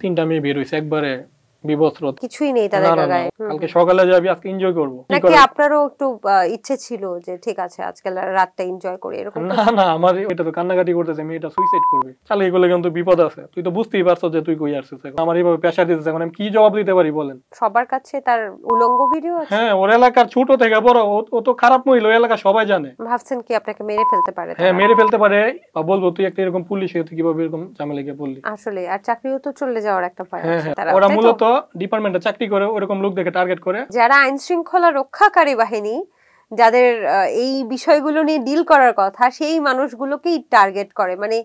3টা মেয়ে বের হইছে একবারে বিবস্ত্র, কিছুই নেই তাদের গায়ে। কালকে সকালে যাবি, আজকে এনজয় করব। নাকি আপনারও একটু ইচ্ছে ছিল যে ঠিক আছে আজকে রাতটা এনজয় করি এরকম? না না, আমার এটা তো কান্নাকাটি করতেছে, মেয়েটা সুইসাইড করবে। চালে এগুলো কিন্তু বিপদ আছে, তুই তো বুঝতেই পারছো যে তুই কই আসছিস। আমার এইভাবে প্রেসার দিতেছে, এখন আমি কি জবাব দিতে পারি বলেন? সবার কাছে তার উলঙ্গ ভিডিও আছে। হ্যাঁ, ওর এলাকার ছোট থেকে বড় ও তো খারাপ মহিলা, ওই এলাকা সবাই জানে। ভাবছেন কি আপনাকে মেরে ফেলতে পারে? হ্যাঁ, মেরে ফেলতে পারে। বা বলবো তুই একটা এরকম পুলিশ হয়ে তুই কিভাবে এরকম ঝামেলা গিয়ে পড়লি। আসলে আর চাকরিও তো চলে যাওয়ার একটা ভয় আছে। ওরা মূলত ডিপার্টমেন্টে চাকরি করে, ওরকম লোক দেখে টার্গেট করে। যারা আইন শৃঙ্খলা রক্ষাকারী বাহিনী, যাদের এই বিষয়গুলো নিয়ে ডিল করার কথা, সেই মানুষগুলোকেই টার্গেট করে। মানে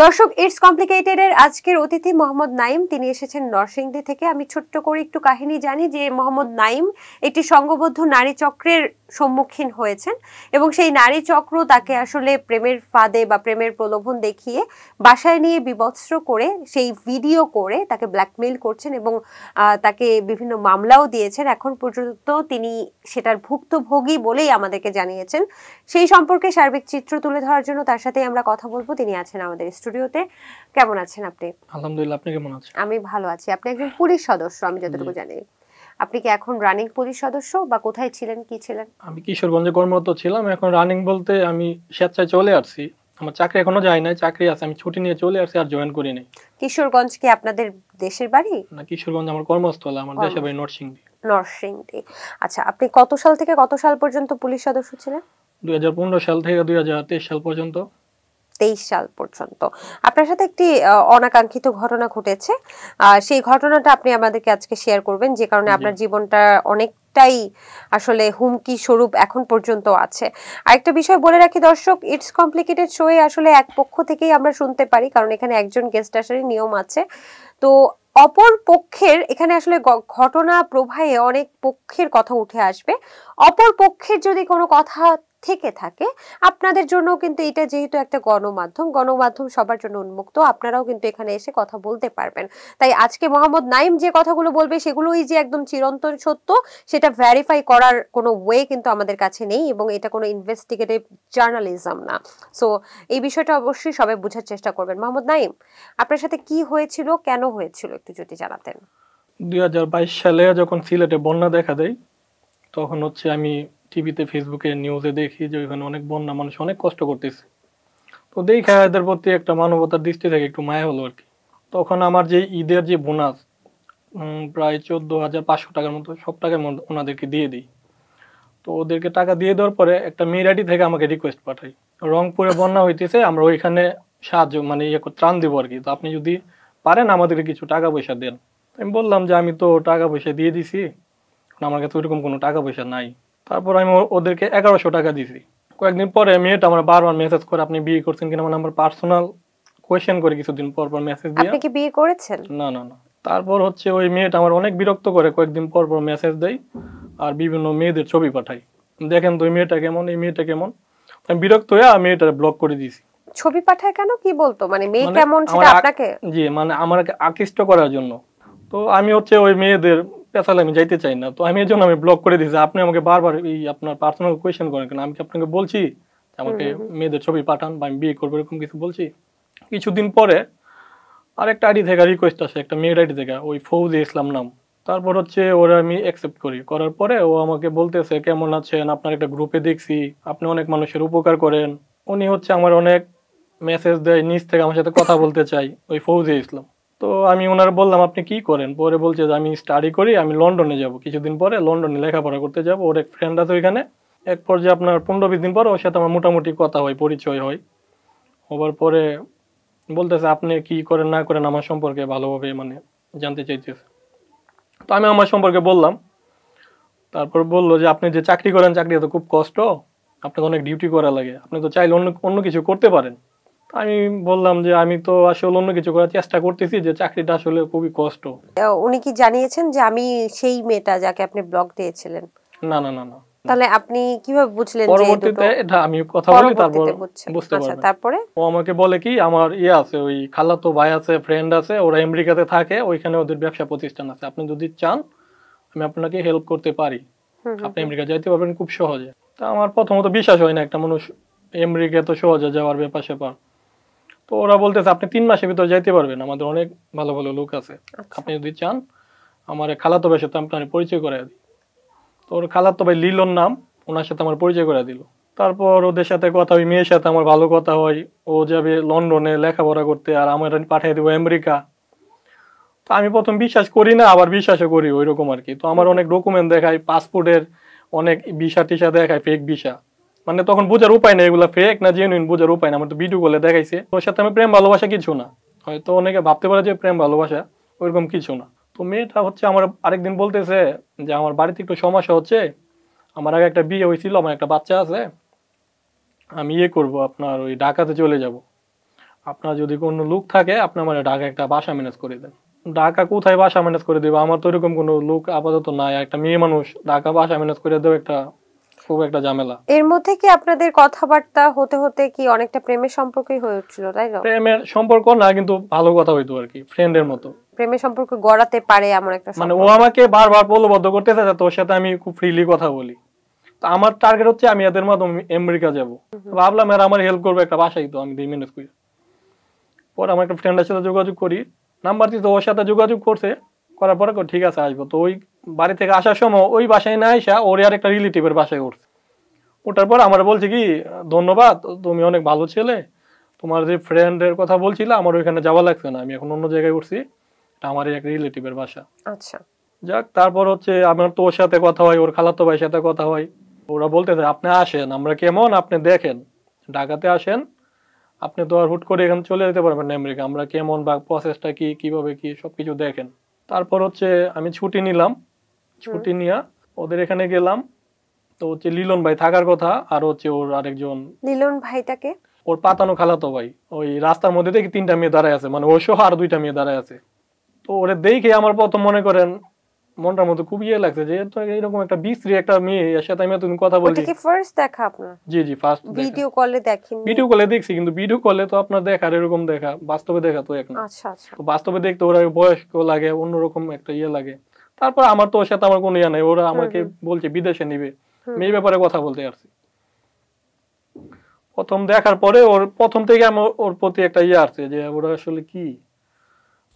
দর্শক, ইটস কমপ্লিকেটেড এর আজকের অতিথি মোহাম্মদ নাইম। তিনি এসেছেন নরসিংদী থেকে। আমি ছোট্ট করে একটু কাহিনী জানি যে মোহাম্মদ নাইম একটি সংঘবদ্ধ নারী চক্রের সম্মুখীন হয়েছেন এবং সেই নারী চক্র তাকে আসলে প্রেমের ফাঁদে বা প্রেমের প্রলোভন দেখিয়ে বাসায় নিয়ে বিভৎস্র করে সেই ভিডিও করে তাকে ব্ল্যাকমেইল করছেন এবং তাকে বিভিন্ন মামলাও দিয়েছেন। এখন পর্যন্ত তিনি সেটার ভুক্তভোগী বলেই আমাদেরকে জানিয়েছেন। সেই সম্পর্কে সার্বিক চিত্র তুলে ধরার জন্য তার সাথে আমরা কথা বলবো। তিনি আছেন আমাদের স্টুডিওতে। কেমন আছেন আপনি? আলহামদুলিল্লাহ, আপনি কেমন আছেন? আমি ভালো আছি। আপনি একজন পুলিশ সদস্য আমি যতটুকু জানি। আপনি কি এখন রানিং পুলিশ সদস্য বা কোথায় ছিলেন, কি ছিলেন? আমি কিশোরগঞ্জে কর্মরত ছিলাম। এখন রানিং বলতে আমি স্বেচ্ছায় চলে আসছি। আমার চাকরি এখনো যায় নাই, চাকরি আছে, আমি ছুটি নিয়ে চলে আসছি, আর জয়েন করি নাই। কিশোরগঞ্জ কি আপনাদের দেশের বাড়ি? না, কিশোরগঞ্জ আমার কর্মস্থল, আমার দেশের বাড়ি নরসিংদী। নরসিংদী। আচ্ছা, আপনি কত সাল থেকে কত সাল পর্যন্ত পুলিশ সদস্য ছিলেন? 2015 সাল থেকে 2023 সাল পর্যন্ত। 23 সাল পর্যন্ত। আপনার সাথে একটি অনাকাঙ্ক্ষিত ঘটনা ঘটেছে, সেই ঘটনাটা আপনি আমাদেরকে আজকে শেয়ার করবেন, যে কারণে আপনার জীবনটা অনেকটাই আসলে হুমকি স্বরূপ এখন পর্যন্ত আছে। আরেকটা বিষয় বলে রাখি দর্শক, ইটস কমপ্লিকেটেড শোয়ে আসলে এক পক্ষ থেকেই আমরা শুনতে পারি, কারণ এখানে একজন গেস্ট আসারই নিয়ম আছে। তো অপর পক্ষের এখানে আসলে ঘটনা প্রবাহে অনেক পক্ষের কথা উঠে আসবে। অপর পক্ষের যদি কোনো কথা থেকে থাকে, আপনাদের জন্য কিন্তু এটা যেহেতু একটা গণমাধ্যম সবার জন্য উন্মুক্ত, আপনারাও কিন্তু এখানে এসে কথা বলতে পারবেন। তাই আজকে মোহাম্মদ নাইম যে কথাগুলো বলবে সেগুলোই যে একদম চিরন্তন সত্য সেটা ভেরিফাই করার কোনো ওয়ে কিন্তু আমাদের কাছে নেই, এবং এটা কোনো ইনভেস্টিগেটিভ জার্নালিজম না। সো এই বিষয়টা অবশ্যই সবাই বোঝার চেষ্টা করবেন। মোহাম্মদ নাইম, আপনার সাথে কি হয়েছিল, কেন হয়েছিল একটু যদি জানাতেন। 2022 সালে যখন সিলেটে বন্যা দেখা দেয়, তখন হচ্ছে আমি টিভিতে, ফেসবুকে, নিউজে দেখি যে ওইখানে অনেক বন্যা, মানুষ অনেক কষ্ট করতেছে। তো দেখা এদের প্রতি একটা মানবতার দৃষ্টি থেকে একটু মায়া হলো আর কি। তখন আমার যে ঈদের যে বোনাস, প্রায় 14,500 টাকার মতো, সব টাকা ওনাদেরকে দিয়ে দিই। তো ওদেরকে টাকা দিয়ে দেওয়ার পরে একটা মেয়ের আইডি থেকে আমাকে রিকোয়েস্ট পাঠাই, রংপুরে বন্যা হইতেছে, আমরা ওইখানে সাহায্য মানে ত্রাণ দিব আর কি, তো আপনি যদি পারেন আমাদেরকে কিছু টাকা পয়সা দেন। আমি বললাম যে আমি তো টাকা পয়সা দিয়ে দিছি, আমার কাছে ওইরকম কোনো টাকা পয়সা নাই। তারপর আমি ওদেরকে 1100 টাকা দিছি। কয়েকদিন পরে মেয়েটা আমার বারবার মেসেজ করে, আপনি বিয়ে করছেন কিনা, মানে আমার পার্সোনাল কোয়েশ্চেন করে কিছুদিন পর পর মেসেজ দিয়ে। আপনি কি বিয়ে করেছেন? না না না। তারপর হচ্ছে ওই মেয়েটা আমার অনেক বিরক্ত করে, কয়েকদিন পর পর মেসেজ দেয় আর বিভিন্ন মেয়েদের ছবি পাঠাই, দেখেন তো এই মেয়েটা কেমন, এই মেয়েটা কেমন। আমি বিরক্ত হয়ে মেয়েটা ব্লক করে দিয়েছি। ছবি পাঠায় কেন, কি বলতো? মানে মেয়ে কেমন সেটা আপনাকে? জি, মানে আমাকে আকৃষ্ট করার জন্য। তো আমি হচ্ছে ওই মেয়েদের পেছালে আমি যাইতে চাই না, তো আমি এই জন্য আমি ব্লক করে দিয়েছি। আপনি আমাকে বারবার এই আপনার পার্সোনাল কোয়েশ্চেন করেন কেন? আমি কি আপনাকে বলছি আমাকে মেয়েদের ছবি পাঠান বা আমি বিয়ে করবো, এরকম কিছু বলছি? কিছুদিন পরে আরেকটা আইডি থেকে রিকোয়েস্ট আসে, একটা মেয়ের আইডি থেকে, ওই ফৌজি ইসলাম নাম। তারপর হচ্ছে ওরা আমি অ্যাকসেপ্ট করি, করার পরে ও আমাকে বলতেছে কেমন আছেন, আপনার একটা গ্রুপে দেখছি আপনি অনেক মানুষের উপকার করেন। উনি হচ্ছে আমার অনেক মেসেজ দেয়, নিজ থেকে আমার সাথে কথা বলতে চাই, ওই ফৌজি ইসলাম। তো আমি ওনার বললাম আপনি কি করেন? পরে বলছে যে আমি স্টাডি করি, আমি লন্ডনে যাব, কিছুদিন পরে লন্ডনে লেখাপড়া করতে যাব, ওর এক ফ্রেন্ড আছে ওইখানে। এক পর্যায়ে আপনার 15-20 দিন পর ওর সাথে আমার মোটামুটি কথা হয়, পরিচয় হয়। হবার পরে বলতেছে আপনি কি করেন না করেন আমার সম্পর্কে ভালোভাবে মানে জানতে চাইতেছে। তো আমি আমার সম্পর্কে বললাম। তারপর বললো যে আপনি যে চাকরি করেন, চাকরি তো খুব কষ্ট, আপনাকে অনেক ডিউটি করা লাগে, আপনি তো চাইলে অন্য কিছু করতে পারেন। আমি বললাম যে আমি তো আসলে অন্য কিছু করার চেষ্টা করতেছি, যে চাকরিটা আসলে খুবই কষ্ট। উনি কি জানিয়েছেন যে আমি সেই মেয়েটা যাকে আপনি ব্লক দিয়েছিলেন? না না না না। তাহলে আপনি কিভাবে বুঝলেন? পরবর্তীতে এটা আমি কথা বলি, তারপর বুঝতে পারবেন। তারপরে ও আমাকে বলে কি আমার আছে, ওই খালাতো ভাই আছে, ফ্রেন্ড আছে, ওরা আমেরিকাতে থাকে, ওইখানে ওদের ব্যবসা প্রতিষ্ঠান আছে, আপনি যদি চান আমি আপনাকে হেল্প করতে পারি, আপনি আমেরিকা যাইতে পারবেন খুব সহজে। তা আমার প্রথমত বিশ্বাস হয় না, একটা মানুষ আমেরিকা তো সহজে যাওয়ার ব্যাপার স্যাপার। তো ওরা বলতেছে আপনি 3 মাসের ভিতরে যাইতে পারবেন, আমাদের অনেক ভালো ভালো লোক আছে, আচ্ছা। আপনি যদি চান আমার এক খালাতো ভাইয়ের সাথে আপনার পরিচয় করে দিই। তো ওর খালাতো ভাই লিলন নাম, ওনার সাথে আমার পরিচয় করে দিল। তারপর ওদের সাথে কথা, ওই মেয়ের সাথে আমার ভালো কথা হয়, ও যাবে লন্ডনে লেখাপড়া করতে আর আমার পাঠিয়ে দেবো আমেরিকা। তো আমি প্রথম বিশ্বাস করি না, আবার বিশ্বাসও করি ওইরকম আর কি। তো আমার অনেক ডকুমেন্ট দেখায়, পাসপোর্টের অনেক ভিসা টিসা দেখায়, ফেক ভিসা, মানে তখন বোঝার উপায় নেই এগুলা ফেক না জেনুইন, বোঝার উপায় না। আমার তো ভিডিও কলে দেখাইছে, ওর সাথে আমি প্রেম ভালোবাসা কিছু না, হয়তো অনেকে ভাবতে পারে যে প্রেম ভালোবাসা, ওইরকম কিছু না। তো মেয়েটা হচ্ছে আমার আরেকদিন বলতেছে যে আমার বাড়িতে একটু সমস্যা হচ্ছে, আমার আগে একটা বিয়ে হয়েছিল, আমার একটা বাচ্চা আছে, আমি ইয়ে করবো আপনার ওই ঢাকাতে চলে যাব, আপনার যদি কোনো লোক থাকে আপনি আমার ঢাকা একটা বাসা ম্যানেজ করে দেন। ঢাকা কোথায় বাসা ম্যানেজ করে দেবো, আমার তো এরকম কোনো লোক আপাতত নাই, একটা মেয়ে মানুষ ঢাকা বাসা ম্যানেজ করে দেবো, একটা খুব একটা ঝামেলা। এর মধ্যে কি আপনাদের কথাবার্তা হতে হতে কি অনেকটা প্রেমের সম্পর্কই হয়ে উঠছিল, তাই না? প্রেমের সম্পর্ক না, কিন্তু ভালো কথা হইতো আর কি, ফ্রেন্ডের মতো। প্রেমের সম্পর্ক গড়াতে পারে এমন একটা মানে ও সম্পর্ক। আমাকে বারবার প্রলোভন করতেছে যে তোর সাথে আমি খুব ফ্রিলি কথা বলি। তো আমার টার্গেট হচ্ছে আমি এদের মাধ্যমে আমেরিকা যাব। ভাবলাম এরা আমার হেল্প করবে, একটা বাসাই তো আমি ম্যানেজ করি। পরে আমার একটা ফ্রেন্ডের সাথে যোগাযোগ করি, নাম্বার দিতে, ওর সাথে যোগাযোগ করছে, করার পরে ঠিক আছে আসবো। তো ওই বাড়ি থেকে আসার সময় ওই বাসায় না আইসা ওর আর একটা রিলেটিভের বাসায় উঠছে। ওঠার পর আমার বলছে কি ধন্যবাদ, তুমি অনেক ভালো ছেলে, তোমার যে ফ্রেন্ডের কথা বলছিলে আমার ওইখানে যাওয়া লাগছে না, আমি এখন অন্য জায়গায় উঠছি, এটা আমার এক রিলেটিভের বাসা। আচ্ছা। যাক, তারপর হচ্ছে আমার তো ওর সাথে কথা হয়, ওর খালাতো ভাইয়ের সাথে কথা হয়। ওরা বলতেছে আপনি আসেন, আমরা কেমন আপনি দেখেন, ঢাকাতে আসেন, আপনি তো আর হুট করে এখানে চলে যেতে পারবেন না আমেরিকা, আমরা কেমন বা প্রসেসটা কি কিভাবে কি সবকিছু দেখেন। তারপর হচ্ছে আমি ছুটি নিলাম, ছুটি নিয়ে ওদের এখানে গেলাম। তো হচ্ছে লিলন ভাই থাকার কথা, আর হচ্ছে ওর আরেকজন লিলন ভাইটাকে? ওর পাতানো খালাতো ভাই। ওই রাস্তার মধ্যে দেখি 3টা মেয়ে দাঁড়ায় আছে, মানে ও সহ আর 2টা মেয়ে দাঁড়ায় আছে। তো ওরে দেখে আমার প্রথম মনে করেন মনটার মধ্যে খুব ইয়ে লাগছে যে তো এরকম একটা বিশ্রী একটা মেয়ে, এর সাথে আমি তুমি কথা ওটা বলছি। কি ফার্স্ট দেখা আপনার? জি জি, ফার্স্ট ভিডিও কলে দেখেন? ভিডিও কলে দেখছি, কিন্তু ভিডিও কলে তো আপনার দেখার এরকম দেখা, বাস্তবে দেখা তো এক না। আচ্ছা আচ্ছা। তো বাস্তবে দেখতে ওরা বয়স্ক লাগে, অন্যরকম একটা ইয়ে লাগে। তারপর আমার তো ওর সাথে আমার কোনো ইয়ে নাই, ওরা আমাকে বলছে বিদেশে নিবে, মেয়ে ব্যাপারে কথা বলতে আসছি। প্রথম দেখার পরে ওর প্রথম থেকে আমার ওর প্রতি একটা ইয়ে আসছে যে ওরা আসলে কি,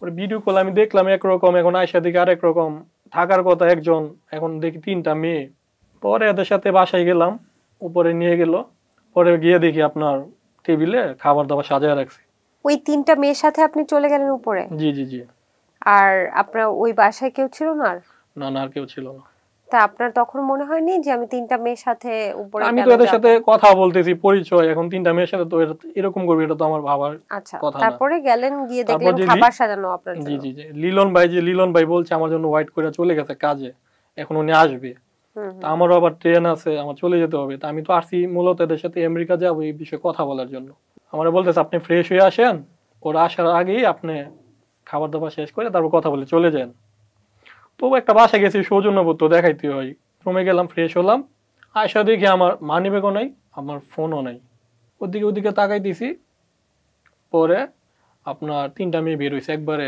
ওর ভিডিও কল আমি দেখলাম একরকম, এখন আয়সা দিকে আরেক রকম, থাকার কথা একজন, এখন দেখি 3টা মেয়ে। পরে এদের সাথে বাসায় গেলাম, উপরে নিয়ে গেল, পরে গিয়ে দেখি আপনার টেবিলে খাবার দাবার সাজায় রাখছে। ওই 3টা মেয়ের সাথে আপনি চলে গেলেন উপরে? জি জি জি। আর আপনার ওই বাসায় কেউ ছিল না? না না, আর কেউ ছিল না। তা আপনার তখন মনে হয়নি যে আমি 3টা মেয়ের সাথে উপরে আমি কেন তো এদের যাব? সাথে কথা বলতেছি, পরিচয়, এখন 3টা মেয়ের সাথে তো এরকম করবে এটা তো আমার ভাবার আচ্ছা, কথা না। তারপরে গেলেন, গিয়ে তারপর দেখলেন যে খাবার সাজানো আপনার জি জন্য। জি জি, লিলন ভাই বলছে আমার জন্য ওয়াইট করে চলে গেছে কাজে, এখন উনি আসবে। তা আমারও আবার ট্রেন আছে, আমার চলে যেতে হবে। তা আমি তো আসছি মূলত এদের সাথে আমেরিকা যাবো এই বিষয়ে কথা বলার জন্য। আমার বলতেছে আপনি ফ্রেশ হয়ে আসেন, ওরা আসার আগেই আপনি খাবার দাবার শেষ করে তারপর কথা বলে চলে যান। তো একটা বাসা গেছি, সৌজন্যপত্র দেখাইতে হয়, রুমে গেলাম, ফ্রেশ হলাম, আয়সা দেখি আমার মানি ব্যাগও নাই, আমার ফোনও নাই। ওদিকে তাকাই দিছি। পরে আপনার 3টা মেয়ে বের হয়েছে, একবারে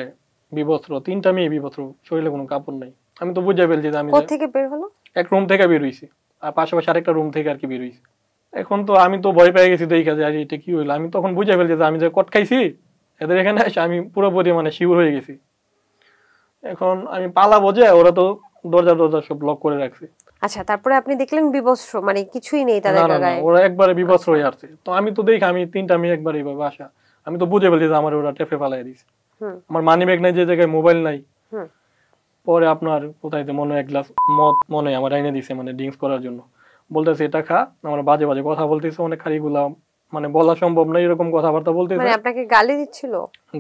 বিবস্ত্র, 3টা মেয়ে বিবস্ত্র, শরীরে কোনো কাপড় নাই। আমি তো বুঝে ফেলছি যে আমি কোত্থেকে বের হলো? এক রুম থেকে বের হইছি, আর পাশাপাশি আরেকটা রুম থেকে আর কি বের হইছি। এখন তো আমি তো ভয় পেয়ে গেছি দেখা যায় এটা কি হইলো। আমি তখন বুঝে ফেলছি যে আমি যে কট খাইছি এদের এখানে এসে আমি পুরোপুরি মানে শিওর হয়ে গেছি। এখন আমি পালাবো যে, ওরা তো দরজা সব লক করে রাখছে। আচ্ছা, তারপরে আপনি দেখলেন বিবস্ত্র, মানে কিছুই নেই না তাদের না না, গায়ে? ওরা একবারে বিবস্ত্র হয়ে আসছে। তো আমি তো দেখি আমি 3টা মেয়ে একবারে এইভাবে আসা, আমি তো বুঝে ফেলছি যে আমার ওরা টেপে ফালাই দিছে। আমার মানি ব্যাগ নাই, যে জায়গায় মোবাইল নাই। পরে আপনার কোথায় মনে হয় এক গ্লাস মদ মনে হয় আমার এনে দিছে, মানে ড্রিঙ্কস করার জন্য। বলতেছে এটা খা, আমার বাজে বাজে কথা বলতেছে অনেক, খারিগুলা মানে বলা সম্ভব না এরকম কথাবার্তা বলতেছে। মানে আপনাকে গালি দিচ্ছিল?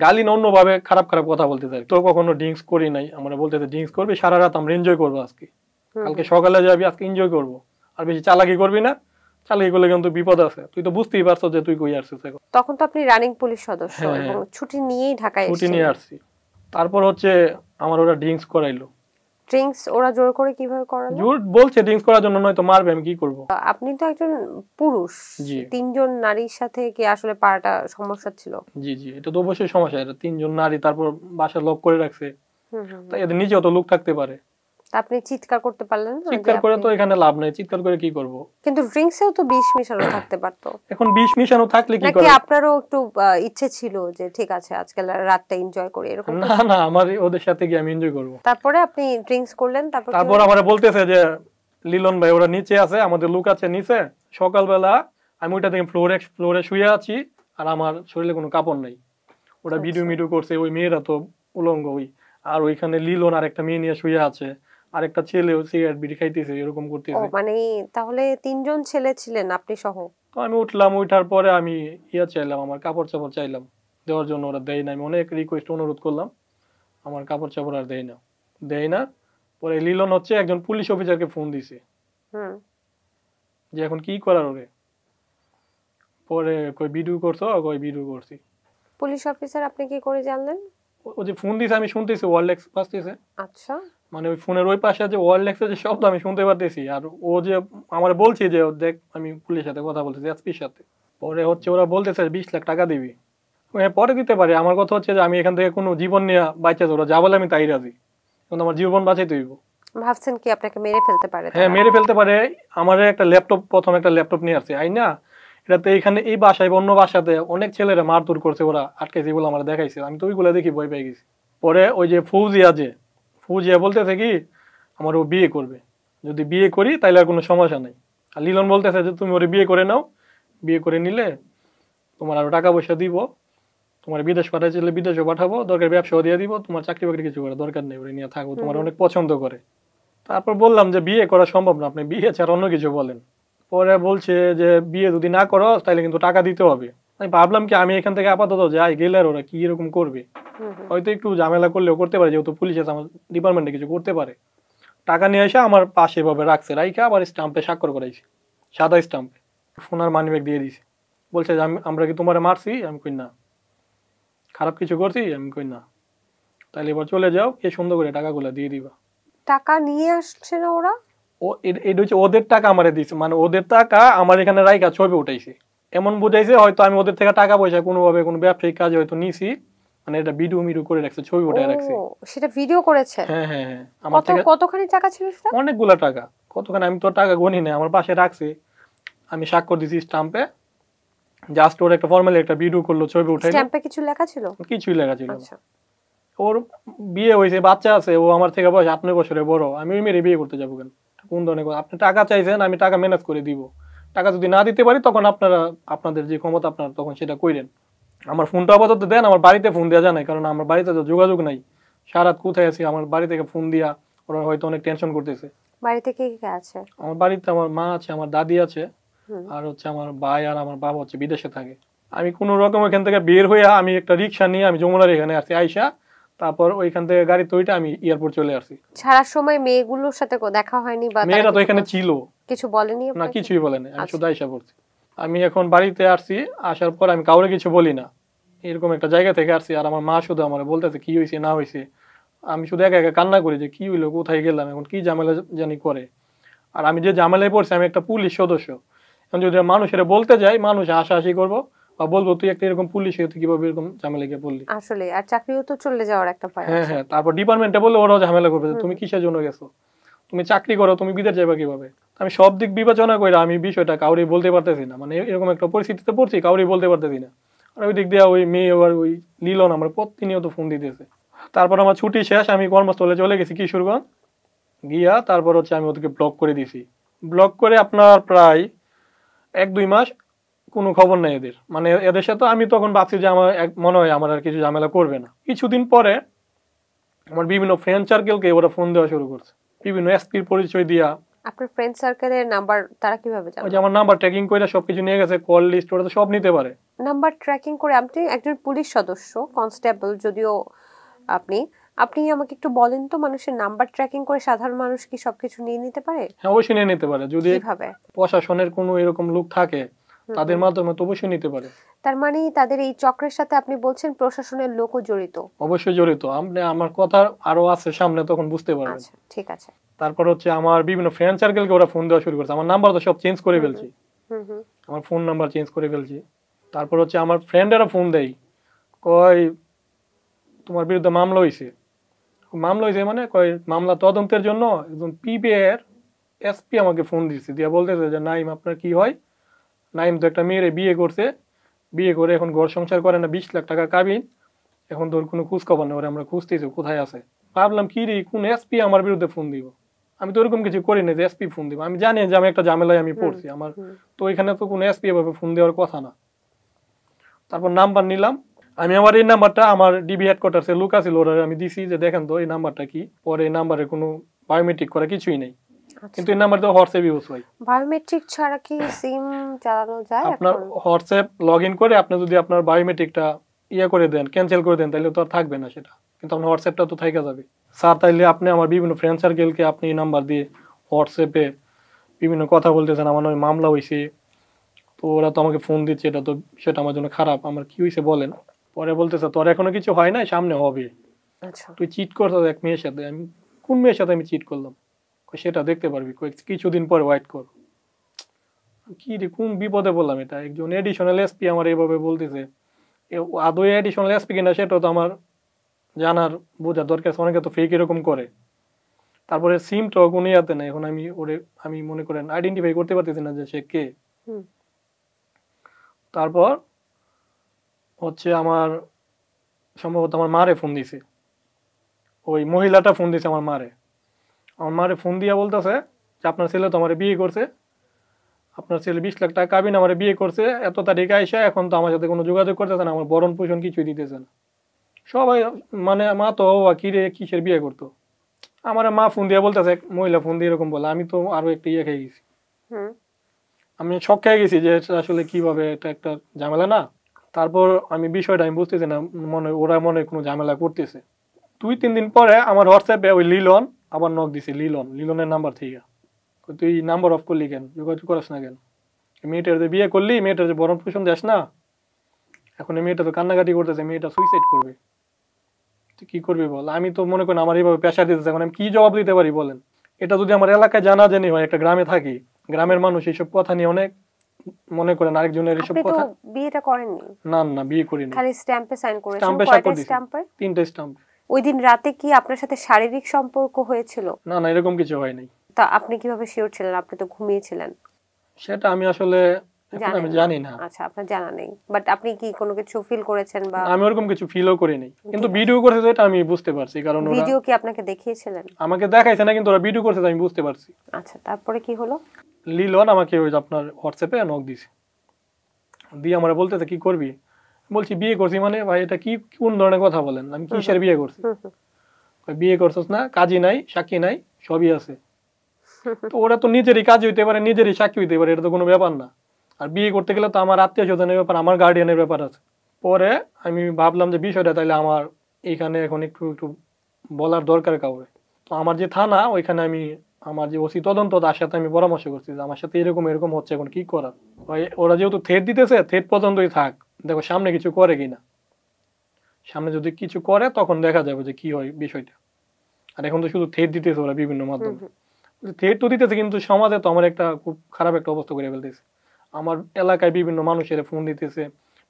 গালি না, অন্যভাবে খারাপ খারাপ কথা বলতেছে। তো কখনো ড্রিঙ্কস করি নাই, আমরা বলতেছে ড্রিঙ্কস করবি, সারা রাত আমরা এনজয় করবো আজকে, কালকে সকালে যাবি, আজকে এনজয় করবো, আর বেশি চালাকি করবি না, চালাকি করলে কিন্তু বিপদ আছে, তুই তো বুঝতেই পারছো যে তুই কই আসছিস। তখন তো আপনি রানিং পুলিশ সদস্য হ্যাঁ, এবং ছুটি নিয়েই ঢাকায় ছুটি এসেছেন। নিয়ে আসছি। তারপর হচ্ছে আমার ওরা ড্রিঙ্কস করাইলো। ড্রিঙ্কস ওরা জোর করে কিভাবে করালো? জোর বলছে ড্রিঙ্কস করার জন্য, নয়তো মারবে, আমি কি করবো। আপনি তো একজন পুরুষ, জি 3জন নারীর সাথে কি আসলে পারাটা সমস্যা ছিল? জি জি, এটা তো অবশ্যই সমস্যা। এটা 3জন নারী, তারপর বাসা লক করে রাখছে, তাই এদের নিচেও তো লোক থাকতে পারে। তা আপনি চিৎকার করতে পারলেন না? চিৎকার করে তো এখানে লাভ নাই, চিৎকার করে কি করব? কিন্তু ড্রিঙ্কসেও তো বিষ মিশানো থাকতে পারতো। এখন বিষ মিশানো থাকলে কি নাকি করে? আপনারও একটু ইচ্ছে ছিল যে ঠিক আছে আজকে রাতটা এনজয় করি এরকম? না না, আমার ওদের সাথে গিয়ে আমি এনজয় করব। তারপরে আপনি ড্রিঙ্কস করলেন, তারপর আমারে বলতেছে যে লিলন ভাই ওরা নিচে আছে, আমাদের লোক আছে নিচে। সকালবেলা আমি ওইটা থেকে ফ্লোরে শুয়ে আছি, আর আমার শরীরে কোনো কাপড় নাই। ওরা ভিডিও মিডিও করছে, ওই মেয়েরা তো উলঙ্গ, ওই আর ওইখানে লিলন আর একটা মেয়ে নিয়ে শুয়ে আছে, আর একটা ছেলেও সিগারেট বিড়ি খাইতেছে, এরকম করতেছে। মানে তাহলে তিনজন ছেলে ছিলেন আপনি সহ? তো আমি উঠলাম, উঠার পরে আমি চাইলাম, আমার কাপড় চাপড় চাইলাম দেওয়ার জন্য, ওরা দেয় না। আমি অনেক রিকোয়েস্ট অনুরোধ করলাম, আমার কাপড় চাপড় আর দেয় না। পরে লিলন হচ্ছে একজন পুলিশ অফিসারকে ফোন দিছে যে এখন কি করার ওরে। পরে কই ভিডিও করছো, কই ভিডিও করছি। পুলিশ অফিসার আপনি কি করে জানলেন? ও যে ফোন দিছে আমি শুনতেছি, ওয়ারলেক্স বাজতেছে। আচ্ছা, মানে ওই ফোনের ওই পাশে যে ওয়ারলেক্সের যে শব্দ আমি শুনতে পারতেছি, আর ও যে আমার বলছি যে দেখ আমি পুলিশের সাথে কথা বলতেছি, এসপির সাথে। পরে হচ্ছে ওরা বলতেছে 20 লাখ টাকা দিবি। পরে দিতে পারে, আমার কথা হচ্ছে যে আমি এখান থেকে কোনো জীবন নিয়ে বাঁচা, ওরা যা বলে আমি তাই রাজি, কিন্তু আমার জীবন বাঁচাইতে হইব। ভাবছেন কি আপনাকে মেরে ফেলতে পারে? হ্যাঁ, মেরে ফেলতে পারে। আমার একটা ল্যাপটপ, প্রথম একটা ল্যাপটপ নিয়ে আসছে, আই না এটাতে এখানে এই বাসায় অন্য বাসাতে অনেক ছেলেরা মারধর করছে, ওরা আটকাইছে, এগুলো আমার দেখাইছে। আমি তো ওইগুলো দেখি ভয় পেয়ে গেছি। পরে ওই যে ফৌজিয়া বলতেছে কি আমার ও বিয়ে করবে, যদি বিয়ে করি তাহলে আর কোনো সমস্যা নাই। আর লিলন বলতেছে যে তুমি ওরে বিয়ে করে নাও, বিয়ে করে নিলে তোমার আরো টাকা পয়সা দিব, তোমার বিদেশ পাঠাইছিলে বিদেশে পাঠাবো, দরকার ব্যবসাও দিয়ে দিব, তোমার চাকরি বাকরি কিছু করার দরকার নেই, ওরে নিয়ে থাকবো, তোমার অনেক পছন্দ করে। তারপর বললাম যে বিয়ে করা সম্ভব না, আপনি বিয়ে ছাড়া অন্য কিছু বলেন। পরে বলছে যে বিয়ে যদি না করো তাহলে কিন্তু টাকা দিতে হবে। আমি ভাবলাম কি আমি এখান থেকে আপাতত যাই, গেলে আর ওরা কি এরকম করবে, হয়তো একটু ঝামেলা করলেও করতে পারে, যেহেতু পুলিশ আছে আমার ডিপার্টমেন্টে, কিছু করতে পারে। টাকা নিয়ে এসে আমার পাশে ভাবে রাখছে, রাইখা আবার স্টাম্পে স্বাক্ষর করাইছে, সাদা স্টাম্পে। ফোন আর মানি ব্যাগ দিয়ে দিছে, বলছে যে আমরা কি তোমারে মারছি? আমি কই না। খারাপ কিছু করছি? আমি কই না। তাহলে এবার চলে যাও, এ সুন্দর করে টাকাগুলো দিয়ে দিবা। টাকা নিয়ে আসছে না ওরা? এটা হচ্ছে ওদের টাকা আমারে দিছে, মানে ওদের টাকা আমার এখানে রাইখা ছবি উঠাইছে, এমন বুঝাইছে হয়তো আমি ওদের থেকে টাকা পয়সা কোনোভাবে কোনো ব্যবসায়িক কাজে হয়তো নিছি, মানে এটা ভিডিও মিডিও করে রাখছে, ছবি উঠাই রাখছে। সেটা ভিডিও করেছে? হ্যাঁ হ্যাঁ হ্যাঁ, আমার থেকে কতখানি টাকা ছিল সেটা? অনেকগুলা টাকা। কতখানি আমি তো টাকা গনি না, আমার পাশে রাখছে, আমি স্বাক্ষর দিছি স্টাম্পে, জাস্ট ওর একটা ফর্মালি একটা ভিডিও করলো, ছবি উঠাইলো। স্ট্যাম্পে কিছু লেখা ছিল? কিছুই লেখা ছিল না। আচ্ছা, ওর বিয়ে হয়েছে, বাচ্চা আছে, ও আমার থেকে বয়স 8 বছরের বড়, আমি ওই মেয়ের বিয়ে করতে যাবো কেন? কোন ধরনের কথা? আপনি টাকা চাইছেন, আমি টাকা ম্যানেজ করে দিব। টাকা যদি না দিতে পারি তখন আপনারা আপনাদের যে ক্ষমতা আপনারা তখন সেটা কইরেন। আমার ফোনটা আপাতত দেন, আমার বাড়িতে ফোন দেওয়া যায় না, কারণ আমার বাড়িতে তো যোগাযোগ নাই। সারাত কোথায় আছি, আমার বাড়ি থেকে ফোন দিয়া ওরা হয়তো অনেক টেনশন করতেছে। বাড়িতে কে কে আছে? আমার বাড়িতে আমার মা আছে, আমার দাদি আছে, আর হচ্ছে আমার ভাই আর আমার বাবা হচ্ছে বিদেশে থাকে। আমি কোনো রকম ওইখান থেকে বের হয়ে আমি একটা রিক্সা নিয়ে আমি যমুনার এখানে আসছি, আইসা তারপর ওইখান থেকে গাড়িতে ওইটা আমি এয়ারপোর্ট চলে আসছি। ছাড়ার সময় মেয়েগুলোর সাথে দেখা হয়নি বা মেয়েরা তো এখানে ছিল? কিছু বলেনি? না, কিছুই বলেনি, আমি শুধু আইসা পড়ছি। আমি এখন বাড়িতে আসছি, আসার পর আমি কাউরে কিছু বলি না, এরকম একটা জায়গা থেকে আসছি। আর আমার মা শুধু আমার বলতেছে কি হয়েছে না হয়েছে, আমি শুধু একা একা কান্না করি যে কি হইলো, কোথায় গেলাম, এখন কি ঝামেলা জানি করে। আর আমি যে ঝামেলায় পড়ছি, আমি একটা পুলিশ সদস্য, এখন যদি মানুষের বলতে যাই, মানুষ হাসাহাসি করবো বা বলবো তুই একটা এরকম পুলিশ হয়ে তুই কিভাবে এরকম ঝামেলা গিয়ে পড়লি। আসলে আর চাকরিও তো চলে যাওয়ার একটা ভয় আছে। হ্যাঁ হ্যাঁ, তারপর ডিপার্টমেন্টে বললে ওরাও ঝামেলা করবে, তুমি কিসের জন্য গেছো, তুমি চাকরি করো, তুমি বিদেশ যাবে কিভাবে। আমি সব দিক বিবেচনা করে আমি বিষয়টা কাউরে বলতে পারতেছি না, মানে এরকম একটা পরিস্থিতিতে পড়ছি, কাউরে বলতে পারতেছি না। আর ওই দিক দিয়ে ওই মেয়ে আর ওই লিলন আমার প্রতিনিয়ত ফোন দিতেছে। তারপর আমার ছুটি শেষ, আমি কর্মস্থলে চলে গেছি কিশোরগঞ্জ, গিয়া তারপর হচ্ছে আমি ওদেরকে ব্লক করে দিছি। ব্লক করে আপনার প্রায় 1-2 মাস কোনো খবর নেই এদের, মানে এদের সাথে আমি তখন ভাবছি যে আমার মনে হয় আমার আর কিছু ঝামেলা করবে না। কিছুদিন পরে আমার বিভিন্ন ফ্রেন্ড সার্কেলকে ওরা ফোন দেওয়া শুরু করছে, বিভিন্ন এসপির পরিচয় দিয়া। আপনার ফ্রেন্ড সার্কেলের নাম্বার তারা কিভাবে জানে? ওই যে আমার নাম্বার ট্র্যাকিং করে সবকিছু নিয়ে গেছে, কল লিস্ট, ওরা তো সব নিতে পারে। নাম্বার ট্র্যাকিং করে? আপনি একজন পুলিশ সদস্য, কনস্টেবল যদিও আপনি আপনি আমাকে একটু বলেন তো, মানুষের নাম্বার ট্র্যাকিং করে সাধারণ মানুষ কি সবকিছু নিয়ে নিতে পারে? হ্যাঁ, অবশ্যই নিয়ে নিতে পারে, যদি কিভাবে? প্রশাসনের কোনো এরকম লোক থাকে তাদের মাধ্যমে তো অবশ্যই নিতে পারে। তার মানে তাদের এই চক্রের সাথে আপনি বলছেন প্রশাসনের লোকও জড়িত? অবশ্যই জড়িত, আপনি আমার কথা আরো আছে সামনে, তখন বুঝতে পারবেন। আচ্ছা, ঠিক আছে। তারপর হচ্ছে আমার বিভিন্ন ফ্রেন্ড সার্কেলকে ওরা ফোন দেওয়া শুরু করছে, আমার নাম্বার তো সব চেঞ্জ করে ফেলছি, আমার ফোন নাম্বার চেঞ্জ করে ফেলছি। তারপর হচ্ছে আমার ফ্রেন্ডেরা ফোন দেয়, কয় তোমার বিরুদ্ধে মামলা হয়েছে, মামলা হয়েছে মানে কয় মামলা তদন্তের জন্য একজন পিবিআই এর এসপি আমাকে ফোন দিচ্ছে দিয়ে বলতেছে যে নাইম আপনার কি হয়, নাইম তো একটা মেয়েরে বিয়ে করছে, বিয়ে করে এখন ঘর সংসার করে না, 20 লাখ টাকা কাবিন, এখন তোর কোনো খোঁজ খবর নেই, ওরা আমরা খুঁজতেছি কোথায় আছে। ভাবলাম কি রে কোন এসপি আমার বিরুদ্ধে ফোন দিব, আমি তো ওরকম কিছু করি না যে এসপি ফোন দিব, আমি জানি যে আমি একটা ঝামেলায় আমি পড়ছি, আমার তো এখানে তো কোনো এসপি এভাবে ফোন দেওয়ার কথা না। তারপর নাম্বার নিলাম আমি, আমার এই নাম্বারটা আমার ডিবি হেডকোয়ার্টার্সে লোক আছিল, ওরা আমি দিছি যে দেখেন তো এই নাম্বারটা কি, পরে এই নাম্বারে কোনো বায়োমেট্রিক করা কিছুই নেই, কিন্তু এই নাম্বার তো হোয়াটসঅ্যাপ ইউজ হয়। বায়োমেট্রিক ছাড়া কি সিম চালানো যায়? আপনার হোয়াটসঅ্যাপ লগ ইন করে আপনি যদি আপনার বায়োমেট্রিকটা করে দেন, ক্যান্সেল করে দেন, তাহলে তো আর থাকবে না সেটা, কিন্তু আপনার হোয়াটসঅ্যাপটা তো থেকে যাবে। স্যার তাইলে আপনি আমার বিভিন্ন ফ্রেন্ড সার্কেলকে আপনি এই নাম্বার দিয়ে হোয়াটসঅ্যাপে বিভিন্ন কথা বলতেছেন, আমার ওই মামলা হয়েছে, তো ওরা তো আমাকে ফোন দিচ্ছে, এটা তো সেটা আমার জন্য খারাপ, আমার কি হয়েছে বলেন। পরে বলতেছে তোর এখনো কিছু হয় না, সামনে হবে, আচ্ছা তুই চিট করছিস এক মেয়ের সাথে। আমি কোন মেয়ের সাথে আমি চিট করলাম? সেটা দেখতে পারবি কিছুদিন পরে ওয়াইট কর। কি রে কোন বিপদে বললাম, এটা একজন এডিশনাল এসপি আমার এইভাবে বলতেছে, আদৌ এডিশনাল এসপি কিনা সেটা তো আমার জানার বোঝার দরকার, অনেকে তো ফেক এরকম করে। তারপরে সিমটাও কোনো ইয়াতে না, এখন আমি মনে করেন আইডেন্টিফাই করতে পারতেছি না যে সে কে। তারপর হচ্ছে আমার সম্ভবত আমার মারে ফোন দিছে, ওই মহিলাটা ফোন দিছে আমার মারে ফোন দিয়া বলতেছে যে আপনার ছেলে তো আমার বিয়ে করছে, আপনার ছেলে 20 লাখ টাকা কাবিন আমার বিয়ে করছে, এত তারিখে আইসা এখন তো আমার সাথে কোনো যোগাযোগ করতেছে না, আমার ভরণ পোষণ কিছুই দিতেছে না। সবাই মানে মা তো কি রে কিসের বিয়ে করতো, আমার মা ফোন দিয়ে বলতেছে, মহিলা ফোন দিয়ে এরকম বলে, আমি তো আরো একটা খেয়ে গেছি, আমি শক খেয়ে গেছি যে আসলে কিভাবে এটা একটা ঝামেলা না। তারপর আমি বিষয়টা আমি বুঝতেছি না, ওরা মনে কোনো ঝামেলা করতেছে। 2-3 দিন পরে আমার হোয়াটসঅ্যাপে ওই লিলন আবার নক দিছে, লিলনের নাম্বার থেকে, তুই নাম্বার অফ করলি কেন, যোগাযোগ করাস না কেন, মেয়েটার যে বিয়ে করলি, মেয়েটার যে ভরণ পোষণ দেস না, এখন এই মেয়েটা তো কান্নাকাটি করতেছে, মেয়েটা সুইসাইড করবে, তুই কি করবি বল। আমি তো মনে করেন আমার এইভাবে প্রেশার দিতেছে, এখন আমি কি জবাব দিতে পারি বলেন। এটা যদি আমার এলাকায় জানাজানি হয়, একটা গ্রামে থাকি, গ্রামের মানুষ এইসব কথা নিয়ে অনেক মনে করেন আরেকজনের এইসব কথা। বিয়েটা করেননি? না না বিয়ে করিনি, খালি স্ট্যাম্পে সাইন করেছেন। স্ট্যাম্পে কয়টা স্বাক্ষর স্ট্যাম্পে? 3টে স্ট্যাম্প। ওই দিন রাতে কি আপনার সাথে শারীরিক সম্পর্ক হয়েছিল? না না এরকম কিছু হয় নাই। তা আপনি কিভাবে শিওর ছিলেন? আপনি তো ঘুমিয়েছিলেন। সেটা আমি আসলে আমি জানি না। আচ্ছা আপনার জানা নেই, বাট আপনি কি কোনো কিছু ফিল করেছেন? বা আমি ওরকম কিছু ফিলও করিনি, কিন্তু ভিডিও করেছে যেটা আমি বুঝতে পারছি, কারণ ওরা ভিডিও কি আপনাকে দেখিয়েছিলেন? আমাকে দেখাইছে না, কিন্তু ওরা ভিডিও করেছে আমি বুঝতে পারছি। আচ্ছা তারপরে কি হলো? লিলন আমাকে ওই আপনার হোয়াটসঅ্যাপে নক দিছে, দিয়ে আমরা বলতেছে কি করবি, বলছি বিয়ে করছি। মানে ভাই এটা কি কোন ধরনের কথা বলেন, আমি কিসের বিয়ে করছি? বিয়ে করছস না, কাজী নাই, সাক্ষী নাই, সবই আছে। তো ওরা তো নিজেরই কাজ হইতে পারে, নিজেরই সাক্ষী হইতে পারে, এটা তো কোনো ব্যাপার না। আর বিয়ে করতে গেলে তো আমার আত্মীয় স্বজনের ব্যাপার, আমার গার্ডিয়ানের ব্যাপার আছে। পরে আমি ভাবলাম যে বিষয়টা তাইলে আমার এইখানে এখন একটু একটু বলার দরকার কাউকে। তো আমার যে থানা, ওইখানে আমি আমার যে ওসি তদন্ত, তার সাথে আমি পরামর্শ করছি যে আমার সাথে এরকম এরকম হচ্ছে, এখন কি করার। ওরা যেহেতু থ্রেট দিতেছে, থ্রেট পর্যন্তই থাক, দেখো সামনে কিছু করে কিনা, সামনে যদি কিছু করে তখন দেখা যাবে যে কি হয় বিষয়টা। আর এখন তো শুধু থ্রেট দিতেছে ওরা বিভিন্ন মাধ্যমে, থ্রেট তো দিতেছে, কিন্তু সমাজে তো আমার একটা খুব খারাপ একটা অবস্থা করে ফেলতেছে। আমার এলাকায় বিভিন্ন মানুষের ফোন দিতেছে,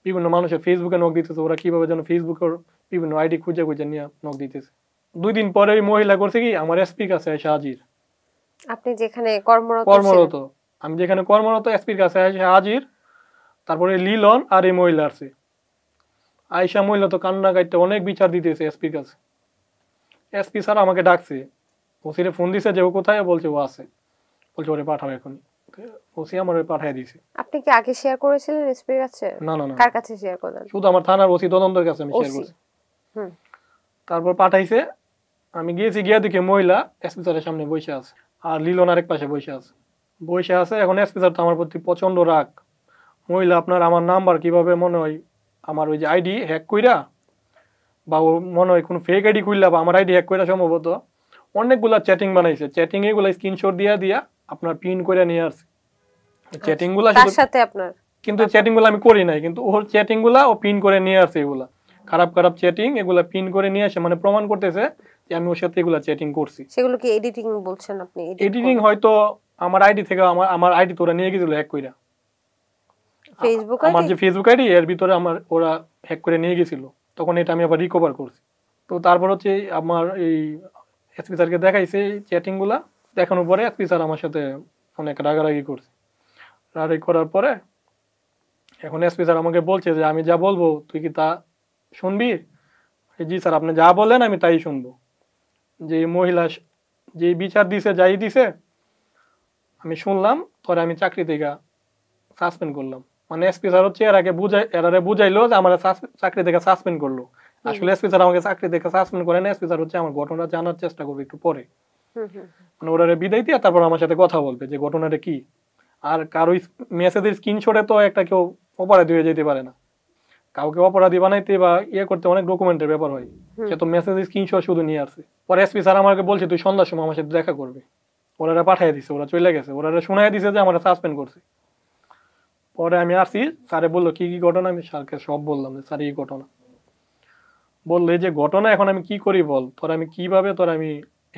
বিভিন্ন মানুষের ফেসবুকে নক দিতেছে, ওরা কিভাবে যেন ফেসবুকের বিভিন্ন আইডি খুঁজে খুঁজে নিয়ে নক দিতেছে। 2 দিন পরে ওই মহিলা করছে কি, আমার এসপি কাছে এসে হাজির। আপনি যেখানে আমি যেখানে কর্মরত এসপির কাছে এসে হাজির। তারপরে লিলন আর এই মহিলা আছে, আয়শা মহিলা তো কান্না কাটতে অনেক বিচার দিতেছে এসপির কাছে। এসপি স্যার আমাকে ডাকছে, ওসিরে ফোন দিছে যে ও কোথায়, বলছে ও আছে, বলছে ওরে পাঠাও এখনই। ওসি আমার পাঠিয়ে দিয়েছে। আপনি কি আগে শেয়ার করেছিলেন এসপির কাছে? না না না, কার কাছে শেয়ার করলেন? শুধু আমার থানার ওসি তদন্তের কাছে আমি শেয়ার করছি। তারপর পাঠাইছে, আমি গিয়েছি, গিয়ে দেখি মহিলা এসপি স্যারের সামনে বসে আছে, আর লিলন আরেক পাশে বসে আছে। এখন এসপি স্যার তো আমার প্রতি প্রচন্ড রাগ। মহিলা আপনার আমার নাম্বার কিভাবে মনে হয় আমার ওই যে আইডি হ্যাক কইরা, বা ও মনে হয় কোনো ফেক আইডি খুললা, বা আমার আইডি হ্যাক কইরা সম্ভবত অনেকগুলা চ্যাটিং বানাইছে, চ্যাটিং এগুলা স্ক্রিনশট দিয়া আপনার পিন করে নিয়ে আসছে চ্যাটিং গুলা সাথে আপনার, কিন্তু চ্যাটিং গুলা আমি করি নাই, কিন্তু ওর চ্যাটিং গুলা ও পিন করে নিয়ে আসছে, এগুলা খারাপ খারাপ চ্যাটিং, এগুলা পিন করে নিয়ে আসে, মানে প্রমাণ করতেছে যে আমি ওর সাথে এগুলা চ্যাটিং করছি। সেগুলো কি এডিটিং বলছেন আপনি? এডিটিং হয়তো আমার আইডি থেকে, আমার আইডি তো ওরা নিয়ে গেছিল হ্যাক কইরা, ফেসবুক আমার যে ফেসবুক আইডি এর ভিতরে ওরা হ্যাক করে নিয়ে গেছিল, তখন এটা আমি আবার রিকভার করছি। তো তারপর হচ্ছে আমার এই এসপি স্যারকে দেখাইছে চ্যাটিং গুলা, দেখানোর পরে এসপি স্যার আমার সাথে অনেক রাগারাগি করছে। রাগারাগি করার পরে এখন এসপি স্যার আমাকে বলছে যে আমি যা বলবো তুই কি তা শুনবি? জি স্যার, আপনি যা বলেন আমি তাই শুনবো। যে মহিলা যে বিচার দিছে যাই দিছে আমি শুনলাম, পরে আমি চাকরি থেকে সাসপেন্ড করলাম। মানে এসপি স্যার হচ্ছে এরারে বুঝাইলো যে আমার চাকরি থেকে সাসপেন্ড করলো। আসলে এসপি স্যার আমাকে চাকরি থেকে সাসপেন্ড করে না, এসপি স্যার হচ্ছে আমার ঘটনা জানার চেষ্টা করবে একটু পরে, মানে ওরা বিদায় দিয়ে তারপর আমার সাথে কথা বলবে যে ঘটনাটা কি। আর কারো মেসেজের স্ক্রিনশটে তো একটা কেউ অপরাধী হয়ে যেতে পারে না, কাউকে অপরাধী বানাইতে বা করতে অনেক ডকুমেন্টের ব্যাপার হয়। সে তো মেসেজের স্ক্রিনশট শুধু নিয়ে আসছে। পরে এসপি স্যার আমাকে বলছে তুই সন্ধ্যার সময় আমার সাথে দেখা করবে। ওরা পাঠিয়ে দিছে, ওরা চলে গেছে, ওরা শুনাই দিছে যে আমার সাসপেন্ড করছে। পরে আমি আসি, স্যারে বললো কি কি ঘটনা, আমি স্যারকে সব বললাম যে স্যার এই ঘটনা। বললে যে ঘটনা এখন আমি কি করি বল, তোর আমি কিভাবে তোর আমি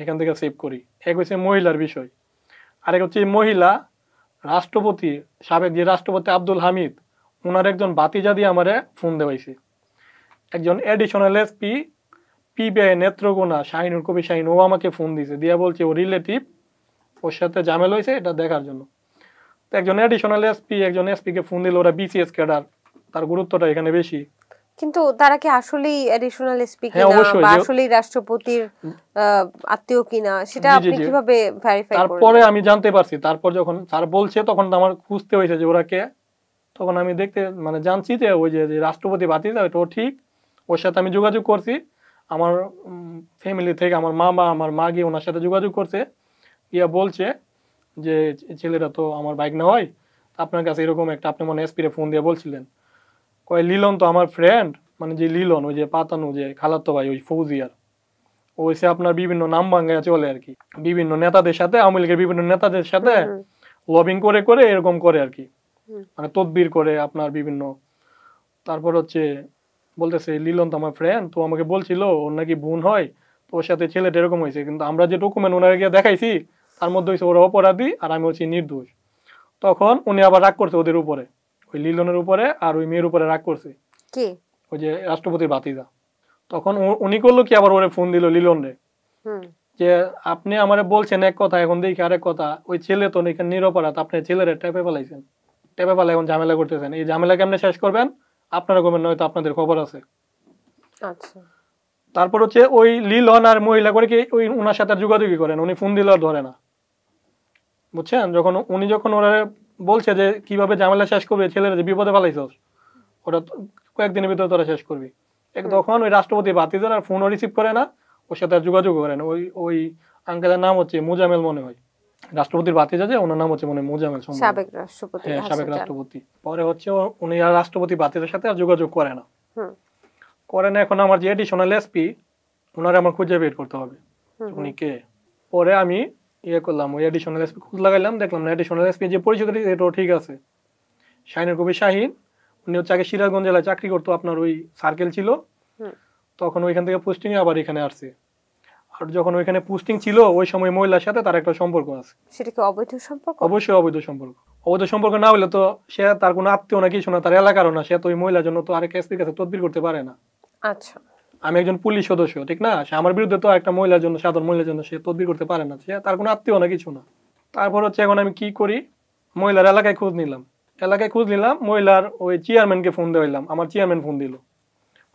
এখান থেকে সেভ করি। এক হচ্ছে মহিলার বিষয়, আরেক হচ্ছে মহিলা রাষ্ট্রপতি, সাবেক যে রাষ্ট্রপতি আব্দুল হামিদ, ওনার একজন বাতিজা দিয়ে আমারে ফোন দেওয়াইছে। একজন additional SP PBI Netrokona Shahinur Kabir Shahin, ও আমাকে ফোন দিয়েছে, দিয়া বলছে ও রিলেটিভ, ওর সাথে ঝামেলা হয়েছে এটা দেখার জন্য। তো একজন এডিশনাল এসপি একজন এসপি কে ফোন দিল, ওরা বিসিএস ক্যাডার, তার গুরুত্বটা এখানে বেশি। কিন্তু তারা কি আসলেই এডিশনাল এসপি হ্যাঁ, কিনা অবশ্যই, বা আসলেই রাষ্ট্রপতির আত্মীয় কিনা সেটা জি, জি, আপনি জি। কিভাবে ভেরিফাই করলেন? তারপরে আমি জানতে পারছি, তারপর যখন স্যার বলছে তখন তো আমার খুঁজতে হয়েছে যে ওরা কে। তখন আমি দেখতে মানে জানছি যে ওই যে রাষ্ট্রপতি ভাতিজা ওটা ও ঠিক, ওর সাথে আমি যোগাযোগ করছি। আমার ফ্যামিলি থেকে আমার মা বা আমার মা গিয়ে ওনার সাথে যোগাযোগ করছে, ইয়া বলছে যে ছেলেটা তো আমার বাইক না হয়, আপনার কাছে এরকম একটা, আপনি মনে এসপি রে ফোন দিয়ে বলছিলেন। কয় লিলন তো আমার ফ্রেন্ড, মানে যে লিলন ওই যে পাতানো যে খালাতো ভাই ওই ফৌজিয়ার, ওইসে আপনার বিভিন্ন নাম ভাঙ্গায় চলে আর কি, বিভিন্ন নেতাদের সাথে, আওয়ামী লীগের বিভিন্ন নেতাদের সাথে লবিং করে করে এরকম করে আর কি, মানে তদবির করে আপনার বিভিন্ন। তারপর হচ্ছে বলতেছে লিলন তো আমার ফ্রেন্ড, তো আমাকে বলছিল ওর নাকি বোন হয়, তো ওর সাথে ছেলেটা এরকম হয়েছে, কিন্তু আমরা যে ডকুমেন্ট ওনাকে গিয়ে দেখাইছি তার মধ্যে হচ্ছে ওরা অপরাধী আর আমি হচ্ছি নির্দোষ। তখন উনি আবার রাগ করছে ওদের উপরে, ওই লিলনের উপরে আর ওই মেয়ের উপরে রাগ করছে, কি ওই যে রাষ্ট্রপতির ভাতিজা। তখন উনি করলো কি, আবার ওরে ফোন দিল লিলন রে, যে আপনি আমারে বলছেন এক কথা, এখন দেখি আরেক কথা, ওই ছেলে তো এখানে নিরপরাধ, আপনি ছেলেরে টেপে ফেলাইছেন, টেপে ফেলা এখন ঝামেলা করতেছেন, এই ঝামেলা কেমনে শেষ করবেন আপনারা করবেন, নয়তো আপনাদের খবর আছে। আচ্ছা, তারপর হচ্ছে ওই লিলন আর মহিলা করে কি ওই ওনার সাথে যোগাযোগই করেন, উনি ফোন দিলে আর ধরে না, বুঝছেন। যখন ওরা বলছে যে কিভাবে ঝামেলা শেষ করবে, ছেলেরা যে বিপদে ফেলাইছস, ওরা কয়েকদিনের ভিতরে তোরা শেষ করবি, তখন ওই রাষ্ট্রপতি ভাতিজার আর ফোনও রিসিভ করে না, ওর সাথে আর যোগাযোগ করে না। ওই ওই আঙ্কেলের নাম হচ্ছে মুজামেল মনে হয়, রাষ্ট্রপতির ভাতিজা যে, ওনার নাম হচ্ছে মনে হয় মুজামেল, সাবেক রাষ্ট্রপতি। হ্যাঁ, সাবেক রাষ্ট্রপতি। পরে হচ্ছে উনি আর রাষ্ট্রপতি ভাতিজার সাথে আর যোগাযোগ করে না। এখন আমার যে এডিশনাল এসপি, ওনারে আমার খুঁজে বের করতে হবে উনি কে। পরে আমি করলাম, ওই এডিশনাল এসপি খোঁজ লাগাইলাম, দেখলাম না এডিশনাল এসপি যে পরিচিত এটাও ঠিক আছে, শাহিনুর কবির শাহিন। উনি হচ্ছে আগে সিরাজগঞ্জ জেলায় চাকরি করতো, আপনার ওই সার্কেল ছিল, তখন ওইখান থেকে পোস্টিং এ আবার এখানে আসছে। আর যখন ওইখানে পোস্টিং ছিল ওই সময় মহিলার সাথে তার একটা সম্পর্ক আছে। সেটা কি অবৈধ সম্পর্ক? অবশ্যই অবৈধ সম্পর্ক। অবৈধ সম্পর্ক না হলে তো সে তার কোনো আত্মীয় না কিছু না, তার এলাকারও না, সে তো ওই মহিলার জন্য তো আরেক এসপির কাছে তদবির করতে পারে না। আচ্ছা, আমি একজন পুলিশ সদস্য, ঠিক না, সে আমার বিরুদ্ধে তো একটা মহিলার জন্য, সাধারণ মহিলার জন্য সে তদবির করতে পারে না, সে তার কোনো আত্মীয় না কিছু না। তারপর হচ্ছে এখন আমি কি করি, মহিলার এলাকায় খোঁজ নিলাম, মহিলার ওই চেয়ারম্যানকে ফোন দিলাম, আমার চেয়ারম্যান ফোন দিল।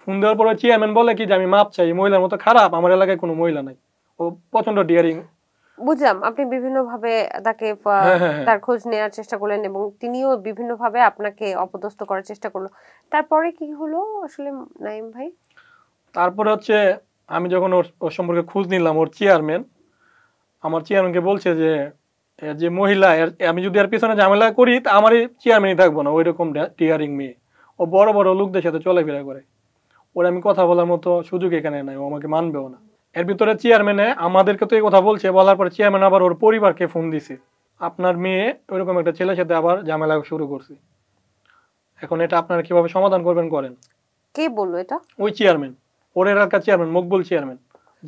ফোন দেওয়ার পরে চেয়ারম্যান বলে কি যে আমি মাপ চাই, মহিলার মতো খারাপ আমার এলাকায় কোনো মহিলা নাই, ও প্রচন্ড ডিয়ারিং। বুঝলাম, আপনি বিভিন্ন ভাবে তাকে তার খোঁজ নেওয়ার চেষ্টা করলেন এবং তিনিও বিভিন্ন ভাবে আপনাকে অপদস্থ করার চেষ্টা করলো। তারপরে কি হলো আসলে নাইম ভাই? তারপরে হচ্ছে আমি যখন ওর সম্পর্কে খোঁজ নিলাম, ওর চেয়ারম্যান আমার চেয়ারম্যানকে বলছে যে যে মহিলা, আমি যদি আর পিছনে ঝামেলা করি তা আমারই চেয়ারম্যানই থাকবো না, ওই রকম টিয়ারিং মেয়ে, ও বড় বড় লোকদের সাথে চলাফেরা করে, ওর আমি কথা বলার মতো সুযোগ এখানে নাই, ও আমাকে মানবেও না। এর ভিতরে চেয়ারম্যানে আমাদেরকে তো এই কথা বলছে, বলার পরে চেয়ারম্যান আবার ওর পরিবারকে ফোন দিছে, আপনার মেয়ে ওইরকম একটা ছেলের সাথে আবার ঝামেলা শুরু করছে, এখন এটা আপনারা কিভাবে সমাধান করবেন করেন। কে বললো এটা? ওই চেয়ারম্যান, ওর এলাকার chairman, Maqbul chairman,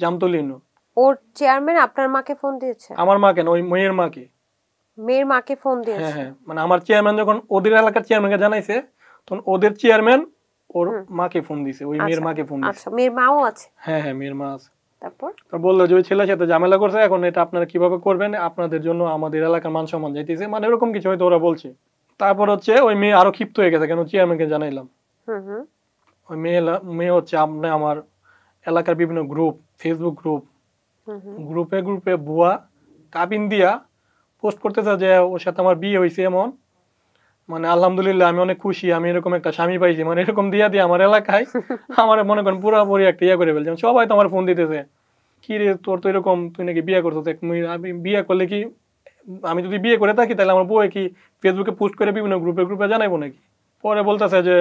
Jamtoli union. ওর চেয়ারম্যান আপনার মাকে ফোন দিয়েছে? আমার মা কেন, ওই মেয়ের মাকে। মেয়ের মাকে ফোন দিয়েছে? হ্যাঁ হ্যাঁ, মানে আমার চেয়ারম্যান যখন ওদের এলাকার চেয়ারম্যানকে জানাইছে, তখন ওদের চেয়ারম্যান ওর মাকে ফোন দিছে, ওই মেয়ের মাকে ফোন দিছে। আচ্ছা, মেয়ের মাও আছে? হ্যাঁ হ্যাঁ, মেয়ের মা আছে। তারপর বললো যে ওই ছেলের সাথে ঝামেলা করছে, এখন এটা আপনারা কিভাবে করবেন, আপনাদের জন্য আমাদের এলাকার মান সম্মান যাইতেছে, মানে এরকম কিছু হয়তো ওরা বলছে। তারপর হচ্ছে ওই মেয়ে আরো ক্ষিপ্ত হয়ে গেছে, কেন চেয়ারম্যানকে জানাইলাম। ওই মেয়ে হচ্ছে আমার এলাকার বিভিন্ন গ্রুপ, ফেসবুক গ্রুপে ভুয়া কাবিন দিয়া পোস্ট করতেছে যে ওর সাথে আমার বিয়ে হয়েছে, এমন মানে আলহামদুলিল্লাহ আমি অনেক খুশি, আমি এরকম একটা স্বামী পাইছি, মানে এরকম দিয়া দিয়ে আমার এলাকায় আমার মনে করেন পুরোপুরি একটা ইয়ে করে ফেলছে। সবাই তো আমার ফোন দিতেছে, কি রে তোর তো এরকম, তুই নাকি বিয়ে করছো, আমি বিয়ে করলে কি, আমি যদি বিয়ে করে থাকি তাহলে আমার বউ কি ফেসবুকে পোস্ট করে বিভিন্ন গ্রুপে জানাইবো নাকি। পরে বলতেছে যে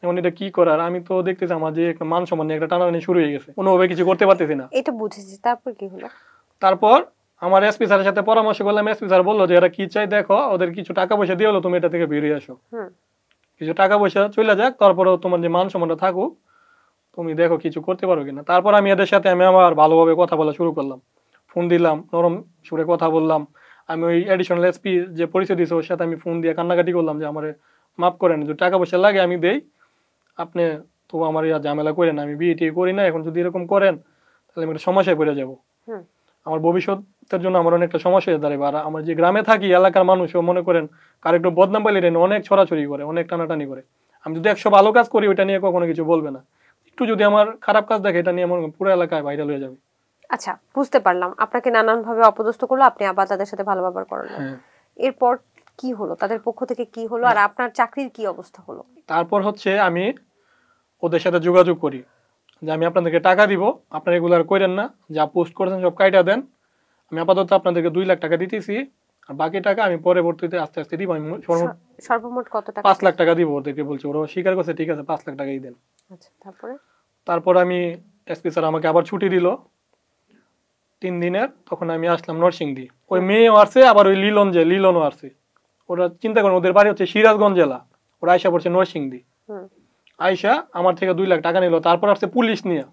এখন এটা কি করার, আমি তো দেখতেছি আমার যে একটা মান সম্মান নিয়ে একটা টানাটানি শুরু হয়ে গেছে, কোনোভাবে কিছু করতে পারতেছি না। এটা বুঝেছি, তারপর কি হলো? তারপর আমার এসপি স্যারের সাথে পরামর্শ করলাম, এসপি স্যার বললো যে এরা কি চাই দেখো, ওদের কিছু টাকা পয়সা দিয়ে হলো তুমি এটা থেকে বেরিয়ে আসো, কিছু টাকা পয়সা চলে যাক, তারপরেও তোমার যে মান সম্মানটা থাকুক, তুমি দেখো কিছু করতে পারো কিনা। তারপর আমি এদের সাথে আমার ভালোভাবে কথা বলা শুরু করলাম, ফোন দিলাম, নরম সুরে কথা বললাম। আমি ওই অ্যাডিশনাল এসপি যে পরিচয় দিয়েছে ওর সাথে আমি ফোন দিয়ে কান্নাকাটি করলাম যে আমার মাফ করেন, যদি টাকা পয়সা লাগে আমি দেই, আপনি তো আমার ঝামেলা করেন, আমি বিয়ে টিয়ে করি না, এখন যদি এরকম করেন তাহলে আমি একটা সমস্যায় পড়ে যাবো, আমার ভবিষ্যতের জন্য আমার অনেকটা সমস্যা হয়ে দাঁড়াবে। আর আমার যে গ্রামে থাকি এলাকার মানুষও মনে করেন কার একটু বদনাম পাইলে অনেক ছড়াছড়ি করে, অনেক টানাটানি করে। আমি যদি 100 ভালো কাজ করি ওইটা নিয়ে কখনো কিছু বলবে না, একটু যদি আমার খারাপ কাজ দেখে এটা নিয়ে আমার পুরো এলাকায় ভাইরাল হয়ে যাবে। আচ্ছা, বুঝতে পারলাম, আপনাকে নানান ভাবে অপদস্থ করলো, আপনি আবার তাদের সাথে ভালো ব্যবহার করলেন। এরপর কি হলো, তাদের পক্ষ থেকে কি হলো, আর আপনার চাকরির কি অবস্থা হলো? তারপর হচ্ছে আমি ওদের সাথে যোগাযোগ করি যে আমি আপনাদেরকে টাকা দিব, আপনারা এগুলো করেন না, যা পোস্ট করেছেন সব কাইটা দেন, আমি আপাতত আপনাদেরকে 2 লাখ টাকা দিতেছি, আর বাকি টাকা আমি পরবর্তীতে আস্তে আস্তে দিব। আমি সর্বমোট কত টাকা? 5 লাখ টাকা দিব ওদেরকে, বলছি, ওরা স্বীকার করছে, ঠিক আছে 5 লাখ টাকাই দেন। আচ্ছা, তারপর আমি এসপি স্যার আমাকে আবার ছুটি দিল 3 দিনের, তখন আমি আসলাম নরসিংদী। ওই মেয়েও আসছে, আবার ওই লিলনও আসছে। ওরা চিন্তা করেন ওদের বাড়ি হচ্ছে সিরাজগঞ্জ জেলা, ওরা আয়সা পড়ছে নরসিংদী। আয়সা আমার থেকে 2 লাখ টাকা নিল। তারপর আসছে পুলিশ নিয়ে,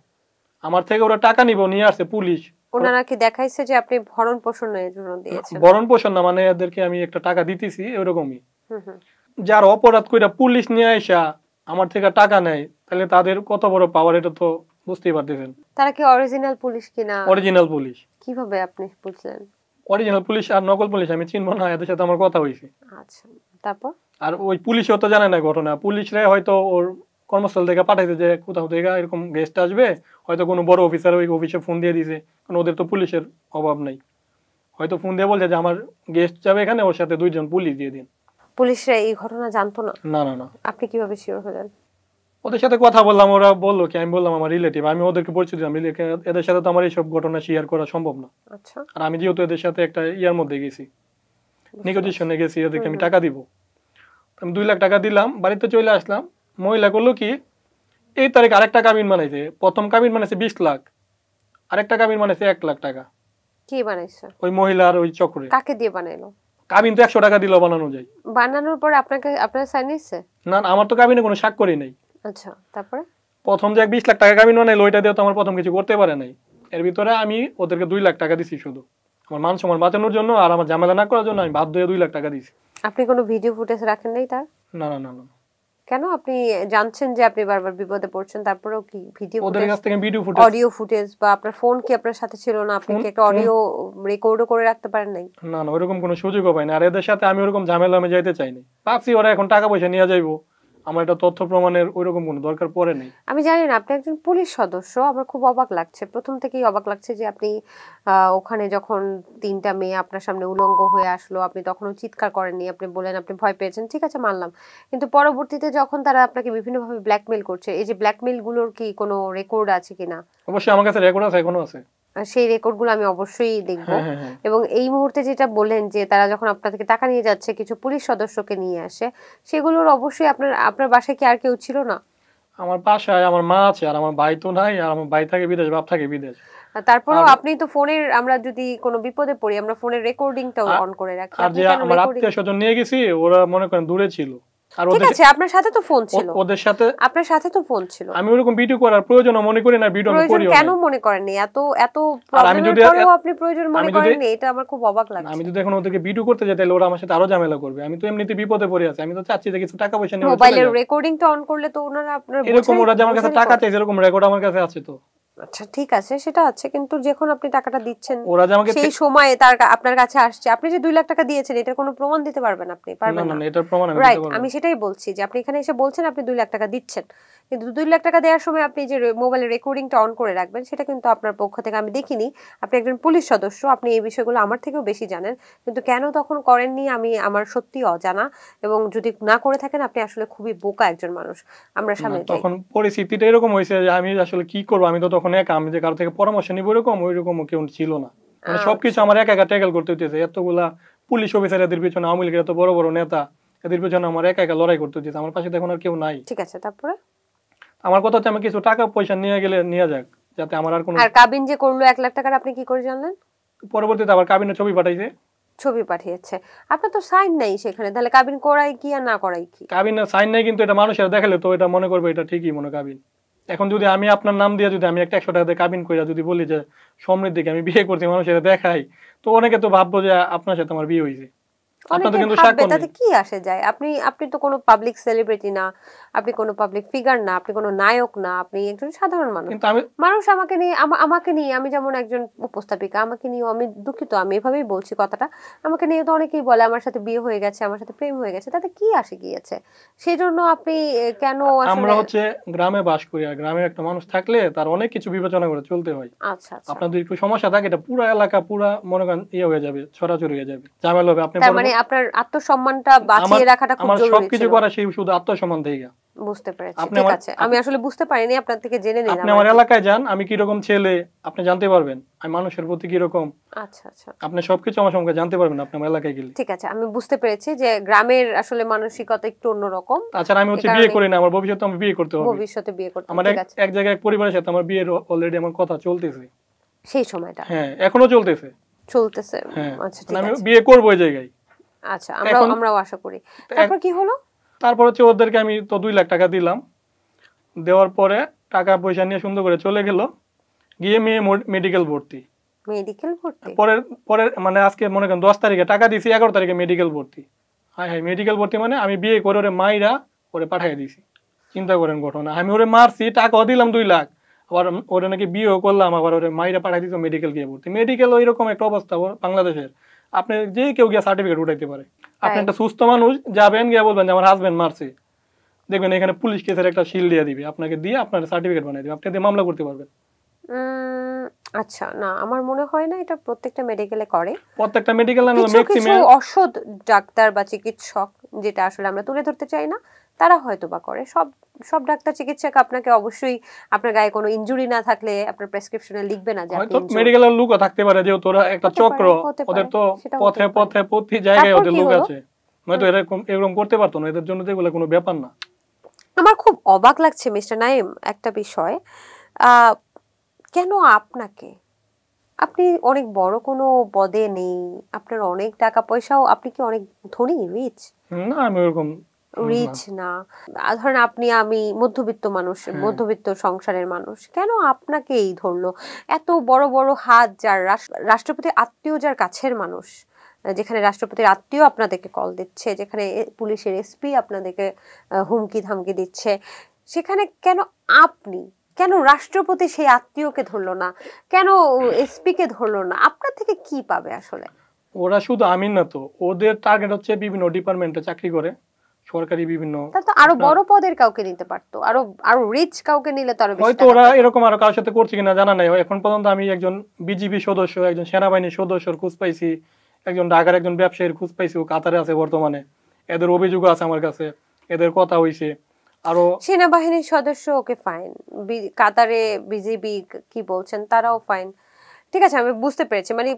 আমার থেকে ওরা টাকা নিয়ে আসছে পুলিশ। ওনারা কি দেখাইছে যে আপনি ভরণ পোষণের জন্য দিয়েছেন? ভরণ পোষণ না, মানে এদেরকে আমি একটা টাকা দিতেছি এরকমই। যার অপরাধ কইরা পুলিশ নিয়ে আইসা আমার থেকে টাকা নেয়, তাহলে তাদের কত বড় পাওয়ার, এটা তো বুঝতেই পারতেছেন। তারা কি অরিজিনাল পুলিশ কিনা? Original police. কিভাবে আপনি বুঝলেন? অরিজিনাল পুলিশ আর নকল পুলিশ আমি চিনবো না, এদের সাথে আমার কথা হয়েছে। আচ্ছা, তারপর? আর ওই পুলিশও তো জানে না ঘটনা, পুলিশরা হয়তো ওর কর্মস্থল থেকে পাঠাইছে যে কোথাও থেকে এরকম গেস্ট আসবে, হয়তো কোনো বড় অফিসার ওই অফিসে ফোন দিয়ে দিছে, কারণ ওদের তো পুলিশের অভাব নাই, হয়তো ফোন দিয়ে বলছে যে আমার গেস্ট যাবে এখানে, ওর সাথে 2 জন পুলিশ দিয়ে দিন। পুলিশরা এই ঘটনা জানতো না? না না না। আপনি কিভাবে শিওর হলেন? ওদের সাথে কথা বললাম, ওরা বললো কি, আমি বললাম আমার রিলেটিভ, আমি ওদেরকে পরিচয় দিলাম, এদের সাথে তো আমার এইসব ঘটনা শেয়ার করা সম্ভব না। আচ্ছা। আর আমি যেহেতু এদের সাথে একটা ইয়ার মধ্যে গেছি, নেগোসিয়েশনে গেছি, এদেরকে আমি টাকা দিব, আমি 2 লাখ টাকা দিলাম, বাড়িতে চলে আসলাম। মহিলা করলো কি, এই তারিখ আরেকটা কাবিন বানাইছে, প্রথম কাবিন বানাইছে 20 লাখ, আরেকটা কাবিন বানাইছে 1 লাখ টাকা। কি বানাইছে? ওই মহিলার ওই চক্রে। কাকে দিয়ে বানাইলো? কাবিন তো 100 টাকা দিলেও বানানো যায়। বানানোর পরে আপনার সাইন নিছে? না, আমার তো কাবিনে কোনো স্বাক্ষরই নেই। আচ্ছা, তারপরে? প্রথম যে 20 লাখ টাকা কাবিন বানাইলো, ওইটা দিয়ে তো আমার প্রথম কিছু করতে পারে নাই। এর ভিতরে আমি ওদেরকে 2 লাখ টাকা দিছি শুধু আমার মান সম্মান বাঁচানোর জন্য, আর আমার ঝামেলা না করার জন্য আমি বাধ্য হয়ে 2 লাখ টাকা দিছি। আপনি কোনো ভিডিও ফুটেজ রাখেন নাই তার? না না না না। কেন? আপনি জানছেন যে আপনি বারবার বিপদে পড়ছেন, তারপরেও কি ভিডিও ওদের কাছ থেকে ভিডিও ফুটেজ, অডিও ফুটেজ, বা আপনার ফোন কি আপনার সাথে ছিল না? আপনি কি একটা অডিও রেকর্ডও করে রাখতে পারেন নাই? না না, ওরকম কোনো সুযোগও পাই না। আর এদের সাথে আমি ওরকম ঝামেলা আমি যাইতে চাই না, ভাবছি ওরা এখন টাকা পয়সা নিয়ে যাইবো, আমার এটা তথ্য প্রমাণের ওইরকম কোনো দরকার পড়ে নাই। আমি জানি না, আপনি একজন পুলিশ সদস্য, আমার খুব অবাক লাগছে, প্রথম থেকেই অবাক লাগছে যে আপনি ওখানে যখন 3টা মেয়ে আপনার সামনে উলঙ্গ হয়ে আসলো, আপনি তখনও চিৎকার করেননি, আপনি বলেন আপনি ভয় পেয়েছেন, ঠিক আছে মানলাম, কিন্তু পরবর্তীতে যখন তারা আপনাকে বিভিন্নভাবে ব্ল্যাকমেইল করছে, এই যে ব্ল্যাকমেইল গুলোর কি কোনো রেকর্ড আছে কিনা? অবশ্যই আমার কাছে রেকর্ড আছে, এখনো আছে। সেই রেকর্ডগুলো আমি অবশ্যই দেখব। এবং এই মুহূর্তে যেটা বললেন যে তারা যখন আপনার থেকে টাকা নিয়ে যাচ্ছে, কিছু পুলিশ সদস্যকে নিয়ে আসে, সেগুলোর অবশ্যই আপনার বাসায় কি আর কেউ ছিল না? আমার বাসায় আমার মা আছে, আর আমার ভাই তো নাই, আর আমার ভাই থাকে বিদেশ, বাপ থাকে বিদেশ। তারপরেও আপনি তো ফোনের, আমরা যদি কোনো বিপদে পড়ি আমরা ফোনের রেকর্ডিংটাও অন করে রাখি। আর যে আমার আত্মীয় স্বজন নিয়ে গেছি, ওরা মনে করেন দূরে ছিল, আর ঠিক আছে, আপনার সাথে তো ফোন ছিল, ওদের সাথে আপনার সাথে তো ফোন ছিল। আমি ওরকম ভিডিও করার প্রয়োজন মনে করি না, ভিডিও আমি করিও না। কেন মনে করেননি? এত এত প্রবলেমের পরেও আপনি প্রয়োজন মনে করেননি, এটা আমার খুব অবাক লাগছে। আমি যদি এখন ওদেরকে ভিডিও করতে যাই তাহলে ওরা আমার সাথে আরো ঝামেলা করবে। আমি তো এমনিতে বিপদে পড়ে আছি, আমি তো চাচ্ছি যে কিছু টাকা পয়সা নিয়ে মোবাইলের রেকর্ডিংটা অন করলে তো ওনারা আপনার এরকম ওরা যে আমার কাছে টাকা চাইছে এরকম রেকর্ড আমার কাছে আছে তো। আচ্ছা ঠিক আছে, সেটা আছে, কিন্তু যখন আপনি টাকাটা দিচ্ছেন ওরা যে আমাকে সেই সময়ে তার আপনার কাছে আসছে, আপনি যে 2 লাখ টাকা দিয়েছেন এটার কোনো প্রমাণ দিতে পারবেন? আপনি পারবেন না। না এটার প্রমাণ আমি রাইট, আমি সেটাই বলছি যে আপনি এখানে এসে বলছেন আপনি 2 লাখ টাকা দিচ্ছেন, কিন্তু 2 লাখ টাকা দেওয়ার সময় আপনি যে মোবাইলের রেকর্ডিংটা অন করে রাখবেন সেটা কিন্তু আপনার পক্ষ থেকে আমি দেখিনি। আপনি একজন পুলিশ সদস্য, আপনি এই বিষয়গুলো আমার থেকেও বেশি জানেন, কিন্তু কেন তখন করেননি আমি আমার সত্যি অজানা। এবং যদি না করে থাকেন আপনি আসলে খুবই বোকা একজন মানুষ। আমরা সামনে যাই। তখন পরিস্থিতিটা এরকম হয়েছে যে আমি আসলে কি করব, আমি তো তখন একা, আমি যে কারো থেকে পরামর্শ নিব এরকম ওইরকম কেউ ছিল না। মানে সবকিছু আমার একা একা ট্যাকেল করতে হইতেছে। এতগুলা পুলিশ অফিসার, এদের পিছনে আওয়ামী লীগের এত বড় বড় নেতা, এদের পিছনে আমার একা একা লড়াই করতে হইতেছে। আমার পাশে এখন আর কেউ নাই। ঠিক আছে, তারপরে আমার কথা হচ্ছে আমি কিছু টাকা পয়সা নিয়ে গেলে নিয়ে যাক, যাতে আমার আর কোনো। আর কাবিন যে করলো 1 লাখ টাকার, আপনি কি করে জানলেন? পরবর্তীতে আবার কাবিনের ছবি পাঠাইছে। ছবি পাঠিয়েছে, আপনার তো সাইন নাই সেখানে, তাহলে কাবিন করাই কি আর না করাই কি? কাবিনের সাইন নাই, কিন্তু এটা মানুষের দেখালে তো এটা মনে করবে এটা ঠিকই মনে কাবিন। এখন যদি আমি আপনার নাম দিয়ে যদি আমি একটা 100 টাকা দিয়ে কাবিন কইরা যদি বলি যে সমৃদ্ধিকে আমি বিয়ে করছি, মানুষের দেখাই, তো অনেকে তো ভাববো যে আপনার সাথে আমার বিয়ে হয়েছে। আপনাদের কিন্তু সাক্ষ্য নেই। তাতে কি আসে যায়? আপনি তো কোনো পাবলিক সেলিব্রিটি না, আপনি কোনো পাবলিক ফিগার না, আপনি কোনো নায়ক না, আপনি একজন সাধারণ মানুষ। কিন্তু মানুষ আমাকে নিয়ে আমি যেমন একজন উপস্থাপিকা, আমাকে নিয়ে আমি দুঃখিত, আমি এভাবেই বলছি কথাটা, আমাকে নিয়ে তো অনেকেই বলে আমার সাথে বিয়ে হয়ে গেছে, আমার সাথে প্রেম হয়ে গেছে, তাতে কি আসে গিয়েছে? সেই জন্য আপনি কেন আসলে আমরা হচ্ছে গ্রামে বাস করি, আর গ্রামে একটা মানুষ থাকলে তার অনেক কিছু বিবেচনা করে চলতে হয়। আচ্ছা আচ্ছা, আপনার যদি একটু সমস্যা থাকে এটা পুরো এলাকা পুরো মনে করেন ইয়ে হয়ে যাবে, ছড়াছড়ি হয়ে যাবে, ঝামেলা হবে। আপনি তার মানে আপনার আত্মসম্মানটা বাঁচিয়ে রাখাটা খুব আমার জরুরি সবকিছু ছিল। করা সেই শুধু আত্মসম্মান থেকে। বুঝতে পেরেছি, ঠিক আছে, আমি আসলে বুঝতে পারিনি, আপনার থেকে জেনে নিলাম। আপনি আমার এলাকায় যান, আমি কি রকম ছেলে আপনি জানতে পারবেন, আমি মানুষের প্রতি কি রকম। আচ্ছা আচ্ছা, আপনি সবকিছু আমার সঙ্গে জানতে পারবেন আপনি আমার এলাকায় গেলে। ঠিক আছে, আমি বুঝতে পেরেছি যে গ্রামের আসলে মানসিকতা একটু অন্যরকম। তাছাড়া আমি হচ্ছে বিয়ে করি না, আমার ভবিষ্যতে আমি বিয়ে করতে হবে, ভবিষ্যতে বিয়ে করতে আমার ঠিক আছে। এক জায়গায় এক পরিবারের সাথে আমার বিয়ের অলরেডি আমার কথা চলতেছে সেই সময়টা হ্যাঁ এখনো চলতেছে। আচ্ছা ঠিক আমি আছে, বিয়ে করব ওই জায়গায়। আচ্ছা আমরাও আশা করি। তারপর কি হলো? তারপর হচ্ছে ওদেরকে আমি তো 2 লাখ টাকা দিলাম, দেওয়ার পরে টাকা পয়সা নিয়ে সুন্দর করে চলে গেল, গিয়ে মেয়ে মেডিকেল ভর্তি। পরে মানে আজকে মনে করেন 10 তারিখে টাকা দিছি, 11 তারিখে মেডিকেল ভর্তি। হ্যাঁ মেডিকেল ভর্তি মানে আমি বিয়ে করে ওরে মাইরা ওরে পাঠিয়ে দিছি। চিন্তা করেন ঘটনা, আমি ওরে মারছি, টাকাও দিলাম 2 লাখ, আবার ওরে নাকি বিয়েও করলাম, আবার ওরে মাইরা পাঠিয়ে দিত মেডিকেল গিয়ে ভর্তি। মেডিকেল ওইরকম একটা অবস্থা বাংলাদেশের, আপনি যে কেউ গিয়ে সার্টিফিকেট উঠাইতে পারে। আপনি একটা সুস্থ মানুষ যাবেন, গিয়ে বলবেন যে আমার হাজবেন্ড মারছে, দেখবেন এখানে পুলিশ কেসের একটা শিল দিয়ে দিবে আপনাকে, দিয়ে আপনার সার্টিফিকেট বানিয়ে দিবে, আপনি মামলা করতে পারবেন। আচ্ছা, না আমার মনে হয় না এটা প্রত্যেকটা মেডিকেলে করে। প্রত্যেকটা মেডিকেল না, ম্যাক্সিমাম অসৎ ডাক্তার বা চিকিৎসক, যেটা আসলে আমরা তুলে ধরতে চাই না, তারা হয়তো বা করে। সব ডাক্তার চিকিৎসক আপনাকে অবশ্যই আপনার গায়ে কোনো ইনজুরি না থাকলে আপনার প্রেসক্রিপশনে লিখবে না যে আপনি ইনজুরি। মেডিকেলের লোকও থাকতে পারে, যেহেতু ওরা একটা চক্র, ওদের তো পথে পথে প্রতি জায়গায় ওদের লোক আছে, নয়তো এরকম করতে পারতো না, এদের জন্য তো এগুলো কোনো ব্যাপার না। আমার খুব অবাক লাগছে মিস্টার নাইম একটা বিষয়, কেন আপনাকে, আপনি অনেক বড় কোনো পদে নেই, আপনার অনেক টাকা পয়সাও, আপনি কি অনেক ধনী, রিচ? না আমি ওরকম রিচ না, ধরেন আপনি আমি মধ্যবিত্ত মানুষ, মধ্যবিত্ত সংসারের মানুষ, কেন আপনাকেই ধরলো? এত বড় বড় হাত যার, রাষ্ট্রপতি আত্মীয় যার কাছের মানুষ, যেখানে রাষ্ট্রপতির আত্মীয় আপনাদেরকে কল দিচ্ছে, যেখানে পুলিশের এসপি আপনাদেরকে হুমকি ধামকি দিচ্ছে, সেখানে কেন আপনি, কেন রাষ্ট্রপতি সেই আত্মীয়কে ধরলো না, কেন এসপি কে ধরলো না? আপনার থেকে কি পাবে আসলে? ওরা শুধু আমি না তো, ওদের টার্গেট হচ্ছে বিভিন্ন ডিপার্টমেন্টে চাকরি করে, সরকারি বিভিন্ন, তাহলে তো আরো বড় পদের কাউকে নিতে পারতো, আরো রিচ কাউকে নিলে তো আরো বেশি। হয়তো ওরা এরকম আরো কারোর সাথে করছে কিনা জানা নাই। এখন পর্যন্ত আমি একজন বিজিবি সদস্য, একজন সেনাবাহিনীর সদস্যর খোঁজ পাইছি, একজন ঢাকার একজন ব্যবসায়ীর খোঁজ পাইছি, ও কাতারে আছে বর্তমানে, এদের অভিযোগ আছে আমার কাছে, এদের কথা হইছে। আরো সেনাবাহিনীর সদস্য, ওকে ফাইন, কাতারে বিজিবি কি বলছেন, তারাও ফাইন, ঠিক আছে, আমি বুঝতে পেরেছি, মানে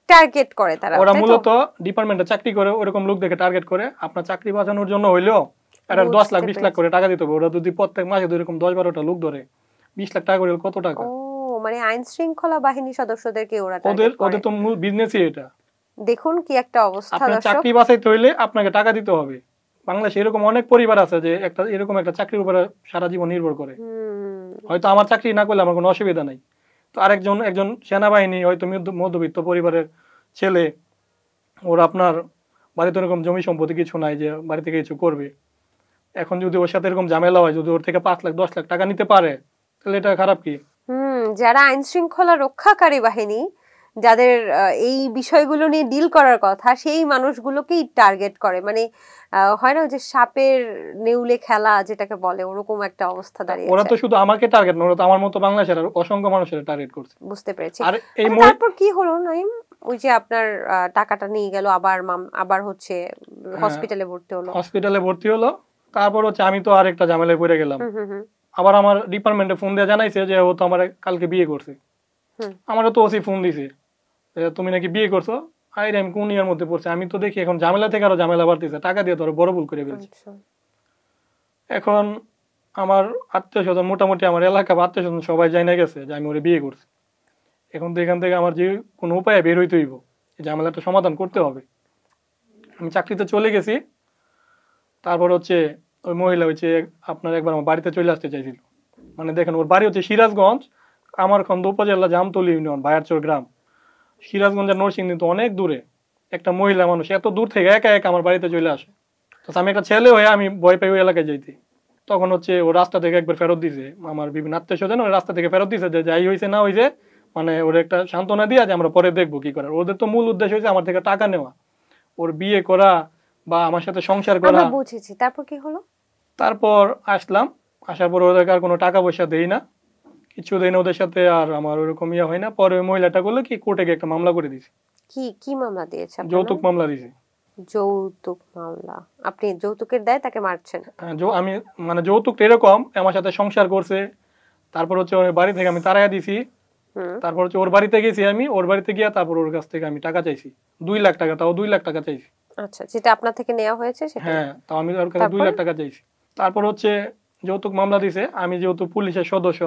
টার্গেট করে তারা, ওরা মূলত ডিপার্টমেন্টে চাকরি করে ওরকম লোক দেখে টার্গেট করে। আপনার চাকরি বাঁচানোর জন্য হইলেও এটা 10 লাখ 20 লাখ করে টাকা দিতে হবে। ওরা যদি প্রত্যেক মাসে এরকম 10-12টা লোক ধরে 20 লাখ টাকা করে কত টাকা? ও মানে আইন শৃঙ্খলা বাহিনী সদস্যদেরকে ওরা ওদের তো মূল বিজনেসই এটা। দেখুন কি একটা অবস্থা। আপনার চাকরি বাঁচাইতে হইলে আপনাকে টাকা দিতে হবে, বাংলাদেশে এরকম অনেক পরিবার আছে যে একটা এরকম একটা চাকরির উপরে সারা জীবন নির্ভর করে। হুম হয়তো আমার চাকরি না করলে আমার কোনো অসুবিধা নাই, তো একজন সেনাবাহিনী হয়তো মধ্যবিত্ত পরিবারের ছেলে, ওর আপনার বাড়িতে এরকম জমি সম্পত্তি কিছু নাই যে বাড়ি থেকে কিছু করবে, এখন যদি ওর সাথে এরকম ঝামেলা হয়, যদি ওর থেকে 5 লাখ 10 লাখ টাকা নিতে পারে, তাহলে এটা খারাপ কি? যারা আইন শৃঙ্খলা রক্ষাকারী বাহিনী, যাদের এই বিষয়গুলো নিয়ে ডিল করার কথা, সেই মানুষগুলোকেই টার্গেট করে, মানে হয় না যে সাপের নেউলে খেলা যেটাকে বলে, ওরকম একটা অবস্থা ওরা দাঁড়িয়েছে। তো শুধু আমাকে টার্গেট না, ওরা তো আমার মতো বাংলাদেশের আর অসংখ্য মানুষের টার্গেট করছে। বুঝতে পেরেছি। আর এই আচ্ছা, তারপর কি হলো নাইম? ওই যে আপনার টাকাটা নিয়ে গেল, আবার হচ্ছে হসপিটালে ভর্তি হলো। হসপিটালে ভর্তি হলো, তারপর হচ্ছে আমি তো আরেকটা ঝামেলায় পড়ে গেলাম। হুম। আবার আমার ডিপার্টমেন্টে ফোন দিয়ে জানাইছে যে ও তো আমার কালকে বিয়ে করছে। হুম। আমারও তো ওসি ফোন দিছে তুমি নাকি বিয়ে করছো। আরে আমি কোন ইয়ার মধ্যে পড়ছি, আমি তো দেখি এখন ঝামেলা থেকে আরো ঝামেলা বাড়তেছে, টাকা দিয়ে তো আরো বড় ভুল করে ফেলছি। আচ্ছা। এখন আমার আত্মীয় স্বজন, মোটামুটি আমার এলাকা আত্মীয় স্বজন সবাই জানা গেছে যে আমি ওরে বিয়ে করছি। এখন তো এখান থেকে আমার যে কোনো উপায়ে বের হইতে হইব, এই ঝামেলাটা সমাধান করতে হবে। আমি চাকরিতে চলে গেছি। তারপর হচ্ছে ওই মহিলা হচ্ছে আপনার একবার আমার বাড়িতে চলে আসতে চাইছিল। মানে দেখেন, ওর বাড়ি হচ্ছে সিরাজগঞ্জ, আমার খন্দ উপজেলা জামতলী ইউনিয়ন বায়ারচর গ্রাম। সিরাজগঞ্জের নরসিংদী তো অনেক দূরে, একটা মহিলা মানুষ এত দূর থেকে একা একা আমার বাড়িতে চলে আসে। তো আমি একটা ছেলে হয়ে আমি ভয় পাই ওই এলাকায় যাইতে। তখন হচ্ছে ও রাস্তা থেকে একবার ফেরত দিছে, আমার বিভিন্ন আত্মীয় স্বজন ওই রাস্তা থেকে ফেরত দিছে যে যাই হয়েছে না হয়েছে, মানে ওর একটা সান্ত্বনা দিয়া যে আমরা পরে দেখবো কি করার। ওদের তো মূল উদ্দেশ্য হয়েছে আমার থেকে টাকা নেওয়া, ওর বিয়ে করা বা আমার সাথে সংসার করা। আমরা বুঝেছি, তারপর কি হলো? তারপর আসলাম, আসার পর ওদের আর কোনো টাকা পয়সা দেই না, কিছু দেই না ওদের সাথে, আর আমার ওরকম ইয়ে হয় না। পরে ওই মহিলাটা করলো কি, কোর্টে গিয়ে একটা মামলা করে দিয়েছে। কি মামলা দিয়েছে আপনারা? যৌতুক মামলা দিয়েছে। যৌতুক মামলা? আপনি যৌতুকের দায়ে তাকে মারছেন? আমি মানে যৌতুকটা এরকম, আমার সাথে সংসার করছে, তারপর হচ্ছে ওর বাড়ি থেকে আমি তাড়াইয়া দিছি। তারপর হচ্ছে ওর বাড়িতে গেছি, আমি ওর বাড়িতে গিয়া তারপর ওর কাছ থেকে আমি টাকা চাইছি 2 লাখ টাকা, তাও 2 লাখ টাকা চাইছি। আচ্ছা, যেটা আপনার থেকে নেওয়া হয়েছে সেটা? হ্যাঁ, তাও আমি ওর কাছে 2 লাখ টাকা চাইছি। তারপর হচ্ছে যৌতুক মামলা দিছে, আমি যেহেতু পুলিশের সদস্য,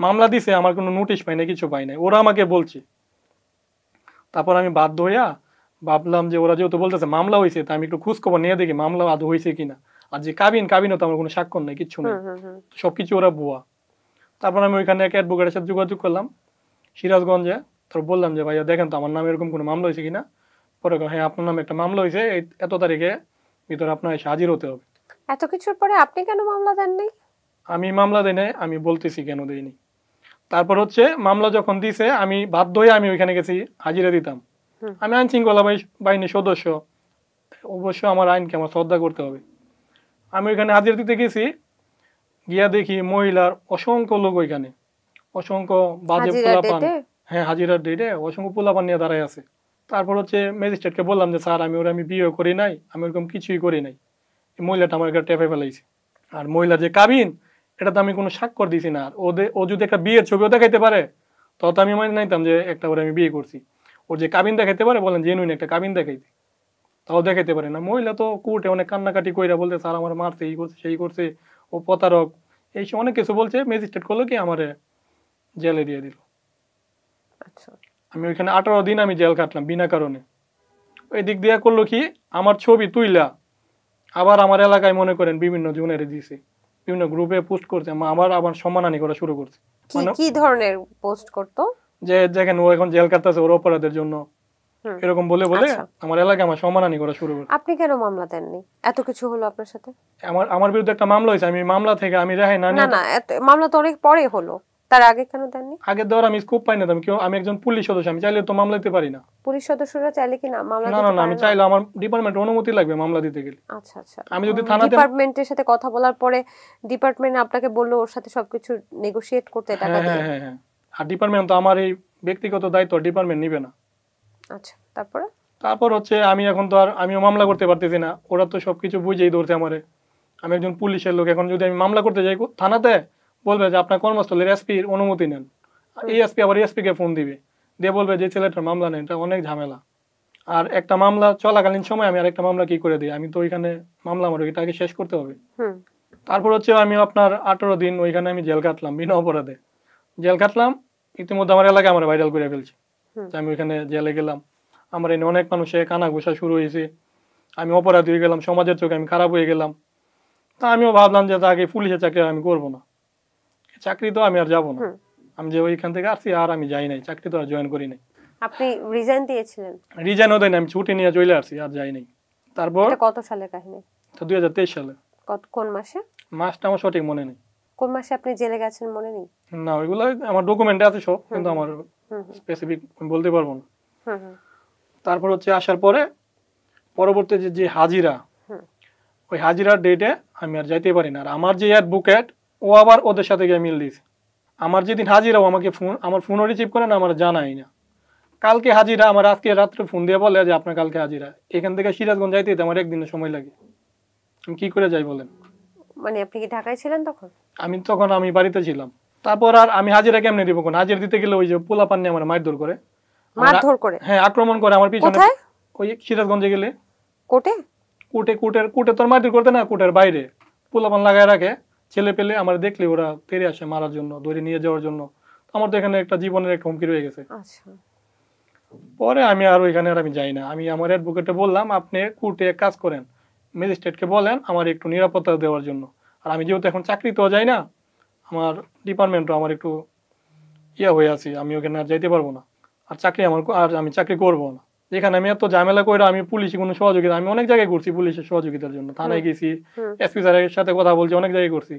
মামলা দিছে, আমার কোনো নোটিশ পাই না, কিছু পাই নাই, ওরা আমাকে বলছে। তারপর আমি বাধ্য হইয়া ভাবলাম যে ওরা যেহেতু বলতেছে মামলা হয়েছে, তা আমি একটু খোঁজ খবর নিয়ে দেখি মামলা আদৌ হয়েছে কিনা। আর যে কাবিনও তো আমার কোনো স্বাক্ষর নেই, কিচ্ছু নেই, সবকিছু ওরা ভুয়া। তারপর আমি ওইখানে এক অ্যাডভোকেটের সাথে যোগাযোগ করলাম সিরাজগঞ্জে। তারপর বললাম যে ভাইয়া দেখেন তো আমার নামে এরকম কোনো মামলা হয়েছে কিনা। পরে হ্যাঁ, আপনার নামে একটা মামলা হয়েছে, এত তারিখে ভিতরে আপনার এসে হাজির হতে হবে। এত কিছুর পরে আপনি কেন মামলা দেননি? আমি মামলা দেই নাই, আমি বলতেছি কেন দেইনি। তারপর হচ্ছে মামলা যখন দিছে, আমি বাধ্য হয়ে আমি ওইখানে গেছি হাজিরা দিতাম। আমি আইন শৃঙ্খলা বাহিনীর সদস্য, অবশ্যই আমার আইনকে আমার শ্রদ্ধা করতে হবে। আমি ওইখানে হাজিরা দিতে গেছি, গিয়া দেখি মহিলার অসংখ্য লোক ওইখানে, অসংখ্য বাজে পোলাপান। হ্যাঁ, হাজিরার ডেটে অসংখ্য পোলাপান নিয়ে দাঁড়ায় আছে। তারপর হচ্ছে ম্যাজিস্ট্রেটকে বললাম যে স্যার আমি বিয়ে করি নাই, আমি ওরকম কিছুই করি নাই, এই মহিলাটা আমার একটা টেপে ফেলাইছে। আর মহিলা যে কাবিন, এটা তো আমি কোনো স্বাক্ষর দিছি না। আর ও যদি একটা বিয়ের ছবিও দেখাইতে পারে, তত আমি মানে নাইতাম যে একটা ওরে আমি বিয়ে করছি। ওর যে কাবিন দেখাইতে পারে, বলেন জেনুইন একটা কাবিন দেখাইতে, তাও দেখাইতে পারে না। মহিলা তো কোর্টে অনেক কান্নাকাটি কইরা বলতে স্যার আমার মারছে, এই করছে সেই করছে, ও প্রতারক, এই অনেক কিছু বলছে। ম্যাজিস্ট্রেট করলো কি, আমারে জেলে দিয়ে দিল। আচ্ছা, আমি ওইখানে 18 দিন আমি জেল কাটলাম বিনা কারণে। ওই দিক দিয়ে করলো কি, আমার ছবি তুইলা আবার আমার এলাকায় মনে করেন বিভিন্ন জনের দিছে, বিভিন্ন গ্রুপে পোস্ট করছে, আবার সম্মানহানি করা শুরু করছে। কি ধরনের পোস্ট করতো? যে দেখেন ও এখন জেল কাটতেছে ওর অপরাধের জন্য, এরকম বলে আমার এলাকায় আমার সম্মানহানি করা শুরু করছে। আপনি কেন মামলা দেননি? এত কিছু হলো আপনার সাথে। আমার বিরুদ্ধে একটা মামলা হয়েছে, আমি মামলা থেকে আমি রেহাই না। না, মামলা তো অনেক পরে হলো, তার আগে কেন দেননি? আগে দেওয়ার আমি স্কোপ পাই না। আমি একজন পুলিশ সদস্য, আমি চাইলে তো মামলা দিতে পারি না। পুলিশ সদস্যরা চাইলে কি না মামলা দিতে পারে? না, আমি চাইলে আমার ডিপার্টমেন্টের অনুমতি লাগবে মামলা দিতে গেলে। আচ্ছা, আমি যদি থানাতে ডিপার্টমেন্টের সাথে কথা বলার পরে ডিপার্টমেন্ট আপনাকে বললো ওর সাথে সবকিছু নেগোশিয়েট করতে টাকা দিয়ে? হ্যাঁ, আর ডিপার্টমেন্ট তো আমার এই ব্যক্তিগত দায়িত্ব ডিপার্টমেন্ট নিবে না। আচ্ছা, তারপর হচ্ছে আমি এখন তো আর আমিও মামলা করতে পারতেছি না, ওরা তো সবকিছু বুঝেই ধরছে আমারে। আমি একজন পুলিশের লোক, এখন যদি আমি মামলা করতে যাই থানাতে, বলবে যে আপনার কর্মস্থলের এসপির অনুমতি নেন। এই এসপি আবার এসপি কে ফোন দিবে, দিয়ে বলবে যে ছেলেটার মামলা নেন। এটা অনেক ঝামেলা। আর একটা মামলা চলাকালীন সময় আমি আরেকটা মামলা কি করে দিই, আমি তো ওইখানে মামলা আমার এটাকে শেষ করতে হবে। তারপর হচ্ছে আমি আপনার 18 দিন ওইখানে আমি জেল কাটলাম বিনা অপরাধে। জেল কাটলাম, ইতিমধ্যে আমার এলাকায় আমার ভাইরাল করে ফেলছে। আমি ওইখানে জেলে গেলাম, আমার এনে অনেক মানুষের কানা ঘোষা শুরু হয়েছে। আমি অপরাধী হয়ে গেলাম, সমাজের চোখে আমি খারাপ হয়ে গেলাম। তা আমিও ভাবলাম যে তাকে পুলিশের চাকরি আমি করবো না, চাকরি তো আমি আর যাবো না। আমি যে ওইখান থেকে আসছি আর আমি যাই নাই, চাকরি তো আর জয়েন করি নাই। আপনি রিজাইন দিয়েছিলেন? রিজাইনও দেন, আমি ছুটি নিয়ে চলে আসছি, আর যাই নাই। তারপর এটা কত সালের কাহিনী? তো 2023 সালে। কোন মাসে? মাসটা আমার সঠিক মনে নেই। কোন মাসে আপনি জেলে গেছেন মনে নেই? না, ওইগুলো আমার ডকুমেন্টে আছে সব, কিন্তু আমার স্পেসিফিক বলতে পারবো না। তারপর হচ্ছে আসার পরে পরবর্তী যে হাজিরা, ওই হাজিরার ডেটে আমি আর যাইতে পারি না। আর আমার যে অ্যাডভোকেট, ও আবার ওদের সাথে গিয়ে মিল দিয়েছে। আমার যেদিন হাজিরা, ও আমাকে আমার ফোনও রিসিভ করে না, আমার জানাই না। কালকে হাজিরা, আমার আজকে রাত্রে ফোন দিয়ে বলে যে আপনার কালকে হাজিরা। এখান থেকে সিরাজগঞ্জ যাইতে আমার একদিনের সময় লাগে। আমি কি করে যাই বলেন? মানে আপনি কি ঢাকায় ছিলেন তখন? আমি বাড়িতে ছিলাম। তারপর আর আমি হাজিরা কেমনে দিব? কোন হাজিরা দিতে গেলে ওই যে পোলাপান নিয়ে আমার মারধর করে। হ্যাঁ, আক্রমণ করে আমার পিছনে। ওই সিরাজগঞ্জে গেলে কোর্টে তোর মারধর করতে না, কোর্টের বাইরে পোলাপান লাগায় রাখে। ছেলে পেলে আমার দেখলে ওরা তেড়ে আসে মারার জন্য, ধরে নিয়ে যাওয়ার জন্য। আমার তো এখানে একটা জীবনের একটা হুমকি রয়ে গেছে। পরে আমি আর ওইখানে আর আমি যাই না। আমি আমার অ্যাডভোকেটে বললাম, আপনি কোর্টে এক কাজ করেন, ম্যাজিস্ট্রেটকে বলেন আমার একটু নিরাপত্তা দেওয়ার জন্য। আর আমি যেহেতু এখন চাকরিতেও যাই না, আমার ডিপার্টমেন্টও আমার একটু হয়ে আছি, আমি ওখানে আর যাইতে পারবো না। আর আমি চাকরি করবো না। যেখানে আমি এত ঝামেলা করে আমি পুলিশে কোনো সহযোগিতা, আমি অনেক জায়গায় করছি পুলিশের সহযোগিতার জন্য, থানায় গেছি, এসপি স্যারের সাথে কথা বলছি, অনেক জায়গায় করছি,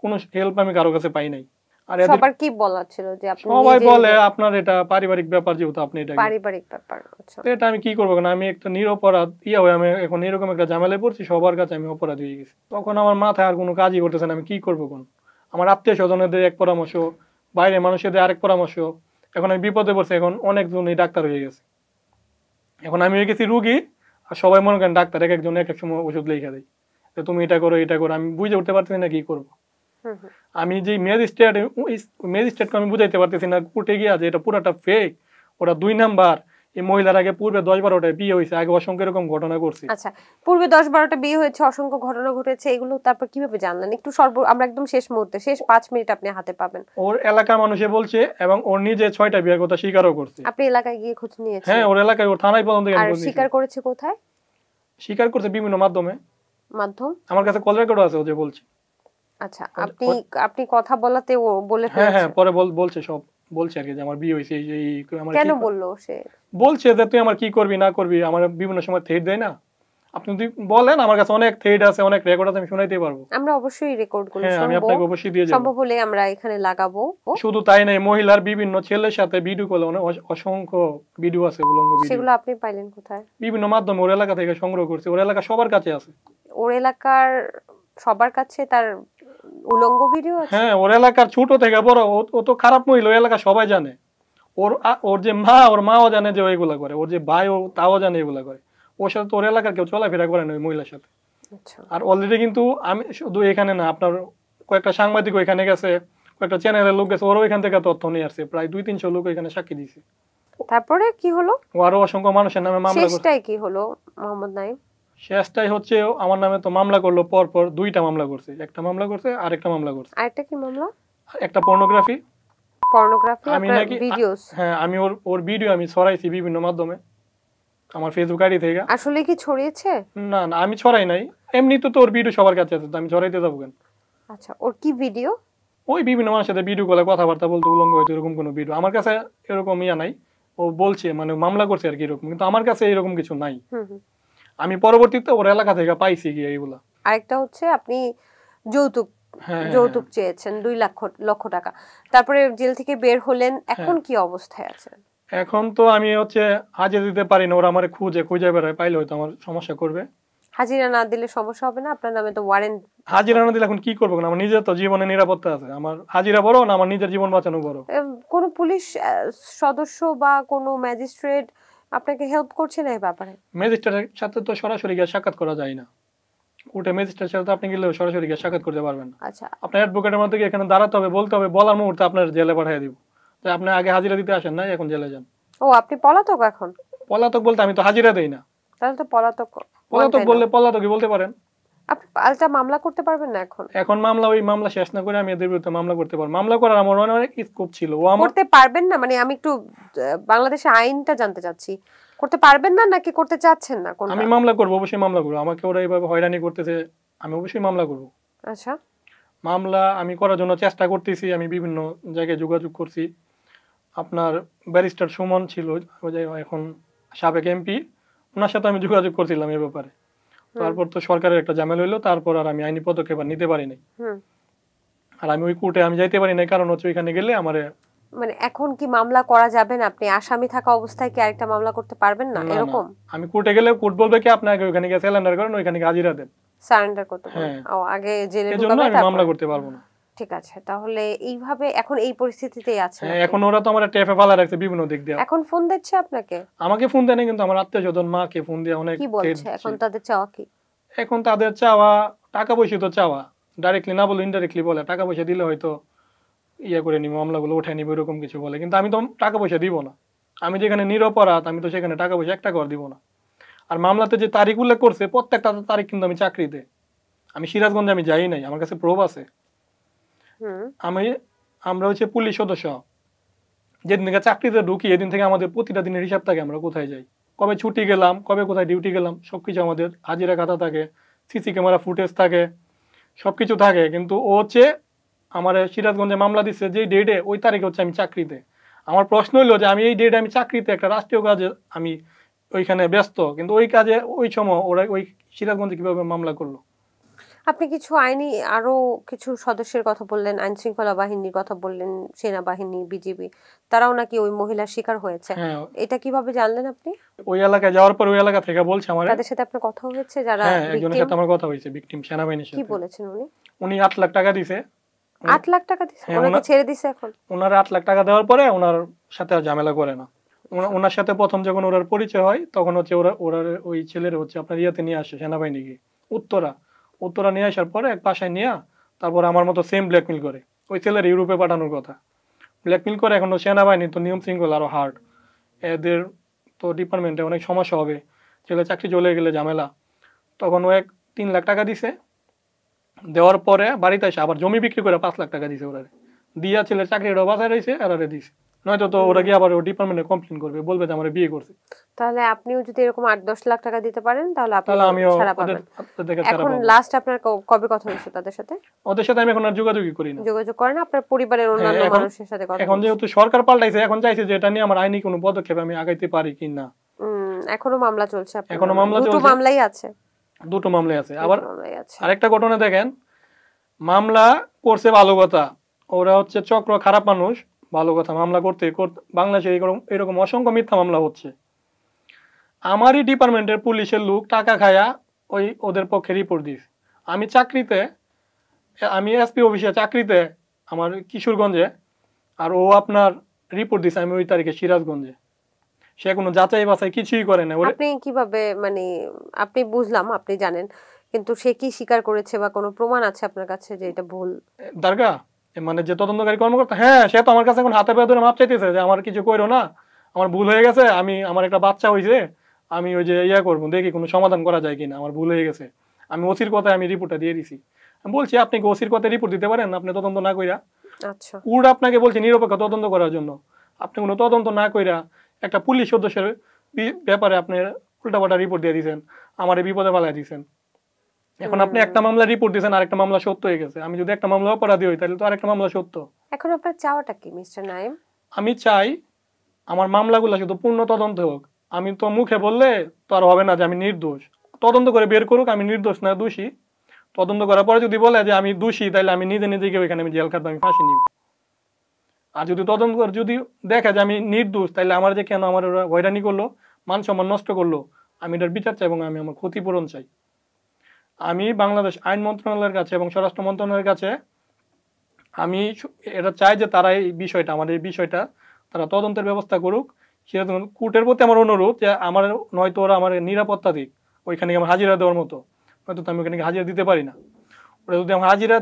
কোনো হেল্প আমি কারো কাছে পাই নাই। আর সবার কি বলা ছিল যে আপনি সবাই বলে আপনার এটা পারিবারিক ব্যাপার, যেহেতু আপনি এটা পারিবারিক ব্যাপার। আচ্ছা, এটা আমি কি করবো? আমি একটা নিরপরাধ হয়ে আমি এখন এরকম একটা ঝামেলায় পড়ছি, সবার কাছে আমি অপরাধ হয়ে গেছি। তখন আমার মাথায় আর কোনো কাজই করতেছে না, আমি কি করবো? কোন আমার আত্মীয় স্বজনেদের এক পরামর্শ, বাইরে মানুষদের আরেক পরামর্শ। এখন আমি বিপদে পড়ছি, এখন অনেকজনই ডাক্তার হয়ে গেছে। এখন আমি হয়ে গেছি রুগী, আর সবাই মনে করেন ডাক্তার, এক একজন এক এক সময় ওষুধ লিখে দেয়, তুমি এটা করো এটা করো। আমি বুঝে উঠতে পারতেছি না কি করবো। আমি যে ম্যাজিস্ট্রেটকে আমি বুঝাইতে পারতেছি না কোর্টে গিয়া যে এটা পুরাটা ফেক, ওরা 2 নাম্বার। এই মহিলার আগে পূর্বে 10-12টা বিয়ে হয়েছে, আগে অসংখ্য এরকম ঘটনা করছে। আচ্ছা, পূর্বে 10-12টা বিয়ে হয়েছে, অসংখ্য ঘটনা ঘটেছে, এগুলো তারপর কিভাবে জানলেন? একটু আমরা একদম শেষ মুহূর্তে, শেষ 5 মিনিট আপনি হাতে পাবেন। ওর এলাকার মানুষে বলছে, এবং ওর নিজে 6টা বিয়ের কথা স্বীকারও করছে। আপনি এলাকায় গিয়ে খোঁজ নিয়েছেন? হ্যাঁ, ওর এলাকায়, ওর থানায় পর্যন্ত গিয়ে আর স্বীকার করেছে কোথায়? স্বীকার করছে বিভিন্ন মাধ্যম। আমার কাছে কল রেকর্ড আছে, ও যে বলছে। আচ্ছা, আপনি কথা বলাতে ও বলে ফেলেছে? হ্যাঁ, পরে বলছে, সব বলছে আর কি, যে আমার বিয়ে হইছে, এই আমার কেন বললো সে? বলছে যে তুই আমার কি করবি না করবি, আমার বিভিন্ন সময় থ্রেট দেয় না। আপনি যদি বলেন, আমার কাছে অনেক থ্রেট আছে, অনেক রেকর্ড আছে, আমি শুনাইতে পারবো। আমরা অবশ্যই রেকর্ডগুলো শুনবো, আমি আপনাকে অবশ্যই দিয়ে যাব, সম্ভব হলে আমরা এখানে লাগাবো। শুধু তাই নাই, মহিলার বিভিন্ন ছেলের সাথে ভিডিও কল, অসংখ্য ভিডিও আছে, উলঙ্গ ভিডিও। সেগুলো আপনি পাইলেন কোথায়? বিভিন্ন মাধ্যমে, ওর এলাকা থেকে সংগ্রহ করছে। ওর এলাকা সবার কাছে আছে। ওর এলাকার সবার কাছে তার উলঙ্গ ভিডিও আছে? হ্যাঁ, ওর এলাকার ছোট থেকে বড়, ও তো খারাপ মহিলা, ওই এলাকা সবাই জানে। ওর যে ওর মাও জানে যে এগুলা করে, ওর যে ভাই, ও তাও জানে এগুলা করে। ওর সাথে ওর এলাকার কেউ চলাফেরা করে না ওই মহিলার সাথে। আর অলরেডি কিন্তু আমি শুধু এখানে না, আপনার কয়েকটা সাংবাদিক ওইখানে গেছে, কয়েকটা চ্যানেলের লোক গেছে, ওরা ওইখান থেকে তথ্য নিয়ে আসছে। প্রায় 200-300 লোক এখানে সাক্ষী দিয়েছে। তারপরে কি হলো? ও আরো অসংখ্য মানুষের নামে মামলা করছে। শেষটাই কি হলো মোহাম্মদ নাঈম? শেষটাই হচ্ছে আমার নামে তো মামলা করলো, পর 2টা মামলা করছে। একটা মামলা করছে, আরেকটা মামলা করছে। আরেকটা কি মামলা? একটা পর্নোগ্রাফি। আমি নাকি ভিডিওস? হ্যাঁ, আমি ওর ভিডিও আমি ছড়াইছি বিভিন্ন মাধ্যমে, আমার ফেসবুক আইডি থেকে। আসলে কি ছড়িয়েছে? না, আমি ছড়াই নাই, এমনি তো ওর ভিডিও সবার কাছে আছে, তো আমি ছড়াইতে যাবো কেন? আচ্ছা, ওর কি ভিডিও? ওই বিভিন্ন মানুষের সাথে ভিডিও কলে কথাবার্তা বলতে, উলঙ্গ হয়তো, এরকম কোনো ভিডিও আমার কাছে এরকম নাই। ও বলছে মানে মামলা করছে আর কি এরকম, কিন্তু আমার কাছে এরকম কিছু নাই। আমি পরবর্তীতে ওর এলাকা থেকে পাইছি গিয়ে এইগুলা। আরেকটা হচ্ছে আপনি যৌতুক চেয়েছেন 2 লক্ষ টাকা, তারপরে জেল থেকে বের হলেন, এখন কি অবস্থায় আছেন? এখন তো আমি হচ্ছে হাজিরা দিতে পারি না, ওরা আমার খুঁজে বেড়ায়, পাইলে হয়তো আমার সমস্যা করবে। হাজিরা না দিলে সমস্যা হবে না? আপনার নামে তো ওয়ারেন্ট। হাজিরা না দিলে এখন কি করবো? আমার নিজের তো জীবনে নিরাপত্তা আছে। আমার হাজিরা বড় না আমার নিজের জীবন বাঁচানো বড়? কোন পুলিশ সদস্য বা কোন ম্যাজিস্ট্রেট আপনাকে হেল্প করছে না এই ব্যাপারে? ম্যাজিস্ট্রেটের সাথে তো সরাসরি গিয়ে সাক্ষাৎ করা যায় না। কোর্টে ম্যাজিস্ট্রেটের সাথে আপনি গেলে সরাসরি গিয়ে সাক্ষাৎ করতে পারবেন না। আচ্ছা, আপনার অ্যাডভোকেটের মধ্যে এখানে দাঁড়াতে হবে, বলতে হবে, বলার মুহূর্তে আপনার জেলে পাঠিয়ে দিব যে আপনি আগে হাজিরা দিতে আসেন না, এখন জেলে যান। ও, আপনি পলাতক এখন? পলাতক বলতে আমি তো হাজিরা দেই না। তাহলে তো পলাতক বললে পলাতকই বলতে পারেন। আপনি পাল্টা মামলা করতে পারবেন না এখন? ওই মামলা শেষ না করে আমি এদের বিরুদ্ধে মামলা করতে পারবো। মামলা করার আমার অনেক স্কোপ ছিল। করতে পারবেন না মানে? আমি একটু বাংলাদেশের আইনটা জানতে চাচ্ছি, করতে পারবেন না নাকি করতে চাচ্ছেন না কোনটা? আমি মামলা করব, অবশ্যই মামলা করব। আমাকে ওরা এইভাবে হয়রানি করতেছে, আমি অবশ্যই মামলা করব। আচ্ছা। মামলা আমি করার জন্য চেষ্টা করতেছি, আমি বিভিন্ন জায়গায় যোগাযোগ করছি। আপনার ব্যারিস্টার সুমন ছিল, ওই যে এখন সাবেক এমপি, ওনার সাথে আমি যোগাযোগ করছিলাম এই ব্যাপারে। তারপর তো সরকারের একটা ঝামেলা হইলো, তারপর আর আমি আইনি পদক্ষেপ আর নিতে পারি নাই। আর আমি ওই কোর্টে আমি যাইতে পারি নাই, কারণ হচ্ছে ওইখানে গেলে আমার মানে এখন কি মামলা করা যাবে না? আপনি আসামি থাকা অবস্থায় কি আরেকটা মামলা করতে পারবেন না এরকম? আমি কোর্টে গেলে কোর্ট বলবে কি আপনাকে ওইখানে গিয়ে স্যালেন্ডার করেন, ওইখানে গিয়ে হাজিরা দেন, সারেন্ডার করতে পারবেন। ও আগে জেলে এজন্য ঢুকাবে আমি তারপর? মামলা করতে পারবো না। ঠিক আছে, তাহলে এইভাবে এখন এই পরিস্থিতিতেই আছেন হ্যাঁ, আপনি। এখন ওরা তো আমার টেপে ফালা রাখছে বিভিন্ন দিক দিয়ে। এখন ফোন দিচ্ছে আপনাকে? আমাকে ফোন দেয় না, কিন্তু আমার আত্মীয়স্বজন মাকে ফোন দিয়ে অনেক কি বলছে এখন তাদের চাওয়া কি? এখন তাদের চাওয়া টাকা পয়সা, তো চাওয়া ডাইরেক্টলি না বলে ইনডাইরেক্টলি বলে টাকা পয়সা দিলে হয়তো ইয়ে করে নিব, মামলাগুলো উঠে নিব, এরকম কিছু বলে। কিন্তু আমি তো টাকা পয়সা দিব না, আমি যেখানে নিরপরাধ আমি তো সেখানে টাকা পয়সা একটা কর দিব না। আর মামলাতে যে তারিখ উল্লেখ করছে প্রত্যেকটা তারিখ কিন্তু আমি চাকরিতে, আমি সিরাজগঞ্জে আমি যাই নাই, আমার কাছে প্রুফ আছে। আমরা হচ্ছে পুলিশ সদস্য, যেদিন থেকে চাকরিতে ঢুকি এদিন থেকে আমাদের প্রতিটা দিনের হিসাব থাকে, আমরা কোথায় যাই, কবে ছুটি গেলাম, কবে কোথায় ডিউটি গেলাম, সবকিছু আমাদের হাজিরা খাতা থাকে, সিসি ক্যামেরা ফুটেজ থাকে, সবকিছু থাকে। কিন্তু ও হচ্ছে আমার সিরাজগঞ্জে মামলা দিচ্ছে যে ডেটে, ওই তারিখে হচ্ছে আমি চাকরিতে। আমার প্রশ্ন হইলো যে আমি এই ডেটে আমি চাকরিতে একটা রাষ্ট্রীয় কাজে আমি ওইখানে ব্যস্ত, কিন্তু ওই কাজে ওই সময় ওরা ওই সিরাজগঞ্জে কিভাবে মামলা করলো? আপনি কিছু আইনি আরো কিছু সদস্যের কথা বললেন, আইন শৃঙ্খলা বাহিনীর কথা বললেন, সেনাবাহিনী, বিজিবি, তারাও নাকি ওই মহিলার শিকার হয়েছে। এটা কিভাবে জানলেন আপনি? ওই এলাকায় যাওয়ার পর ওই এলাকা থেকে বলছে আমার, তাদের সাথে আপনার কথা হয়েছে যারা হ্যাঁ একজনের সাথে আমার কথা হয়েছে, ভিকটিম সেনাবাহিনীর সাথে। কি বলেছেন উনি? উনি 8 লাখ টাকা দিছে। 8 লাখ টাকা দিছে? ওনাকে ছেড়ে দিছে এখন? ওনার 8 লাখ টাকা দেওয়ার পরে ওনার সাথে আর ঝামেলা করে না। ওনার সাথে প্রথম যখন ওনার পরিচয় হয় তখন হচ্ছে ওরা ওই ছেলের হচ্ছে আপনার ইয়াতে নিয়ে আসে সেনাবাহিনীকে, উত্তরা নিয়ে আসার পরে এক বাসায় নিয়ে তারপর আমার মতো সেম ব্ল্যাকমেল করে, ওই ছেলের ইউরোপে পাঠানোর কথা ব্ল্যাকমেল করে। এখন সেনাবাহিনী তো নিয়ম শৃঙ্খলা আরো হার্ড, এদের তো ডিপার্টমেন্টে অনেক সমস্যা হবে, ছেলে চাকরি চলে গেলে ঝামেলা। তখন ও 3 লাখ টাকা দিছে, দেওয়ার পরে বাড়িতে এসে আবার জমি বিক্রি করে 5 লাখ টাকা দিছে ওরা, দিয়া ছেলের চাকরিটা বাঁচায় রয়েছে আর দিছে। নয়তো তো ওরা গিয়ে আবার ডিপার্টমেন্টে কমপ্লেন করবে, বলবে যে আমার বিয়ে করছে। তাহলে আপনিও যদি এরকম 8-10 লাখ টাকা দিতে পারেন তাহলে আপনি আমিও ছাড়া পাবেন। এখন লাস্ট আপনার কবে কথা হয়েছে তাদের সাথে? ওদের সাথে আমি এখন আর যোগাযোগই করি না। যোগাযোগ করেন আপনার পরিবারের অন্যান্য মানুষের সাথে কথা? এখন যেহেতু সরকার পাল্টাইছে, এখন চাইছে যে এটা নিয়ে আমার আইনি কোনো পদক্ষেপ আমি আগাইতে পারি কিনা। এখনো মামলা চলছে আপনার? এখনো মামলা চলছে। দুটো মামলাই আছে? দুটো মামলাই আছে। আবার আরেকটা ঘটনা দেখেন, মামলা করছে ভালো কথা, ওরা হচ্ছে চক্র খারাপ মানুষ, ভালো কথা, মামলা করতে বাংলাদেশে এরকম অসংখ্য মিথ্যা মামলা হচ্ছে। আমারই ডিপার্টমেন্টের পুলিশের লোক টাকা খায়া ওদের পক্ষে রিপোর্ট দিস। আমি চাকরিতে, আমি এসপি অফিসে চাকরিতে আমার কিশোরগঞ্জে, আর ও আপনার রিপোর্ট দিছে আমি ওই তারিখে সিরাজগঞ্জে। সে কোনো যাচাই বাছাই কিছুই করে না। আপনি কিভাবে, মানে আপনি বুঝলাম আপনি জানেন, কিন্তু সে কি স্বীকার করেছে বা কোনো প্রমাণ আছে আপনার কাছে যে এটা ভুল? দারগা মানে যে তদন্তকারী কর্মকর্তা, হ্যাঁ সে তো আমার কাছে এখন হাতে পায়ে ধরে মাপ চাইতেছে যে আমার কিছু কইরো না, আমার ভুল হয়ে গেছে, আমার একটা বাচ্চা হয়েছে, আমি ওই যে ইয়া করবো, দেখি কোনো সমাধান করা যায় কিনা, আমার ভুল হয়ে গেছে। আমি ওসির কথায় আমি রিপোর্টটা দিয়ে দিছি। আমি বলছি আপনি কি ওসির কথায় রিপোর্ট দিতে পারেন, আপনি তদন্ত না কইরা? আচ্ছা, কোর্ট আপনাকে বলছে নিরপেক্ষ তদন্ত করার জন্য, আপনি কোনো তদন্ত না কইরা একটা পুলিশ সদস্যের ব্যাপারে আপনি উল্টাপাল্টা রিপোর্ট দিয়ে দিয়েছেন, আমার বিপদে ফেলাই দিয়েছেন। এখন আপনি একটা মামলা রিপোর্ট দিয়েছেন, আরেকটা মামলা সত্য হয়ে গেছে। আমি যদি একটা মামলা অপরাধী হই তাহলে তো আরেকটা মামলা সত্য। এখন আপনার চাওয়াটা কি মিস্টার নাইম? আমি চাই আমার মামলাগুলো শুধু পূর্ণ তদন্ত হোক। আমি তো মুখে বললে তো আর হবে না যে আমি নির্দোষ, তদন্ত করে বের করুক আমি নির্দোষ না দোষী। তদন্ত করার পরে যদি বলে যে আমি দোষী, তাহলে আমি নিজে নিজে গিয়ে ওইখানে আমি জেল খাটবো, আমি ফাঁসি নিব। আর যদি তদন্ত করে যদি দেখে যে আমি নির্দোষ, তাহলে আমার যে কেন আমার ওরা হয়রানি করলো, মান সম্মান নষ্ট করলো, আমি এটার বিচার চাই এবং আমি আমার ক্ষতিপূরণ চাই। আমি বাংলাদেশ আইন মন্ত্রণালয়ের কাছে এবং স্বরাষ্ট্র মন্ত্রণালয়ের কাছে আমি এটা চাই যে তারা এই বিষয়টা, আমাদের এই বিষয়টা তারা তদন্তের ব্যবস্থা করুক। সেটা কোর্টের প্রতি আমার অনুরোধ যে আমার নয়তো ওরা আমার নিরাপত্তা দিক, ওইখানে আমার হাজিরা দেওয়ার মতো, হয়তো আমি ওখানে হাজিরা দিতে পারি না। ওরা যদি আমার হাজিরা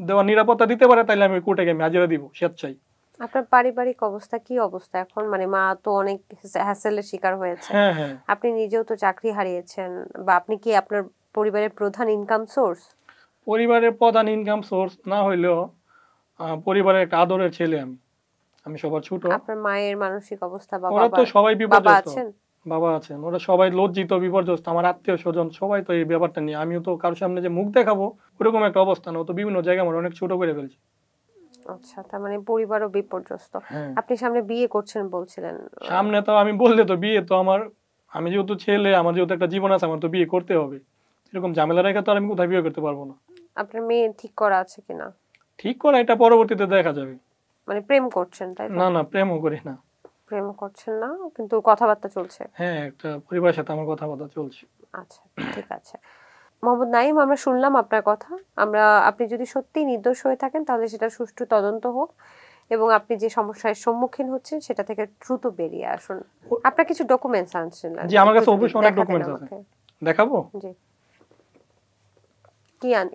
দেওয়ার নিরাপত্তা দিতে পারে তাহলে আমি কোর্টে গিয়ে হাজিরা দিব, স্বেচ্ছাই। আপনার পারিবারিক অবস্থা কি অবস্থা এখন? মানে মা তো অনেক হ্যাসেলের শিকার হয়েছে, আপনি নিজেও তো চাকরি হারিয়েছেন, বা আপনি কি আপনার পরিবারের প্রধান ইনকাম সোর্স? পরিবারের প্রধান ইনকাম সোর্স না হইলেও পরিবারের একটা আদরের ছেলে আমি সবার ছোট। আপনার মায়ের মানসিক অবস্থা বা ওরা তো সবাই বিপর্যস্ত, বাবা আছেন, ওরা সবাই লজ্জিত বিপর্যস্ত, আমার আত্মীয় স্বজন সবাই তো এই ব্যাপারটা নিয়ে। আমিও তো কারোর সামনে যে মুখ দেখাবো ওরকম একটা অবস্থা না, ও তো বিভিন্ন জায়গায় আমার অনেক ছোট করে ফেলছে। আচ্ছা, তার মানে পরিবারও বিপর্যস্ত। হ্যাঁ, আপনি সামনে বিয়ে করছেন বলছিলেন। সামনে তো আমি বললে তো বিয়ে তো আমার, আমি যেহেতু ছেলে, আমার যেহেতু একটা জীবন আছে, আমার তো বিয়ে করতে হবে। এরকম ঝামেলা রেখে তো আর আমি কোথায় বিয়ে করতে পারবো না। আপনার মেয়ে ঠিক করা আছে কিনা? ঠিক করে এটা পরবর্তীতে দেখা যাবে। মানে প্রেম করছেন তাই তো? না না, প্রেমও করি না। প্রেম করছেন না, কিন্তু কথাবার্তা চলছে। হ্যাঁ, একটা পরিবারের সাথে আমার কথাবার্তা চলছে। আচ্ছা, ঠিক আছে। মোহাম্মদ নাঈম, আমরা শুনলাম আপনার কথা। আপনি যদি সত্যিই নির্দোষ হয়ে থাকেন তাহলে সেটা সুষ্ঠু তদন্ত হোক, এবং আপনি যে সমস্যার সম্মুখীন হচ্ছেন সেটা থেকে দ্রুত বেরিয়ে আসুন। আপনার কিছু ডকুমেন্টস আনছিলেন? জি, আমার কাছে একটু যদি অবশ্যই অনেক দেখাতেন ডকুমেন্টস আছে, আমাকে। দেখাবো। জি,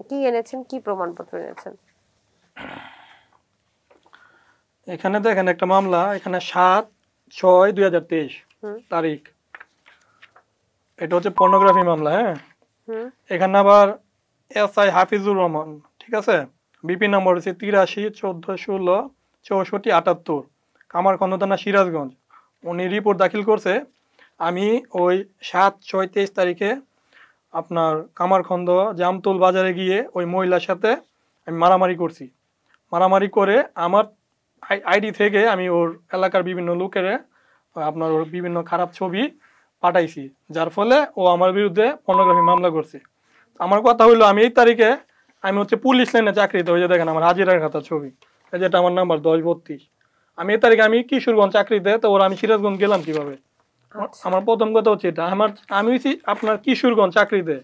কি এনেছেন, কি প্রমাণপত্র এনেছেন? এখানে দেখেন একটা মামলা, এখানে 7/6/2023 হুম তারিখ। এটা হচ্ছে পর্নোগ্রাফি মামলা। হ্যাঁ, হুম এখানে আবার SI হাফিজুর রহমান, ঠিক আছে, বিপি নম্বর হচ্ছে 83-14-16-64-78, কামারখন্দ থানা, সিরাজগঞ্জ। উনি রিপোর্ট দাখিল করছে। আমি ওই 7/6/23 তারিখে আপনার কামারখন্দ জামতুল বাজারে গিয়ে ওই মহিলার সাথে আমি মারামারি করছি। মারামারি করে আমার আইডি থেকে আমি ওর এলাকার বিভিন্ন লোকের আপনার ওর বিভিন্ন খারাপ ছবি পাঠাইছি, যার ফলে ও আমার বিরুদ্ধে পর্নোগ্রাফি মামলা করছে। আমার কথা হইলো, আমি এই তারিখে আমি হচ্ছে পুলিশ লাইনে চাকরিতে, ওই যে দেখেন আমার হাজিরার খাতা ছবি, এই যেটা আমার নাম্বার 1032। আমি এই তারিখে আমি কিশোরগঞ্জ চাকরিতে, তো ওরা আমি সিরাজগঞ্জ গেলাম কিভাবে? আচ্ছা, আমার প্রথম কথা হচ্ছে এটা, আমি হচ্ছি আপনার কিশোরগঞ্জ চাকরিতে।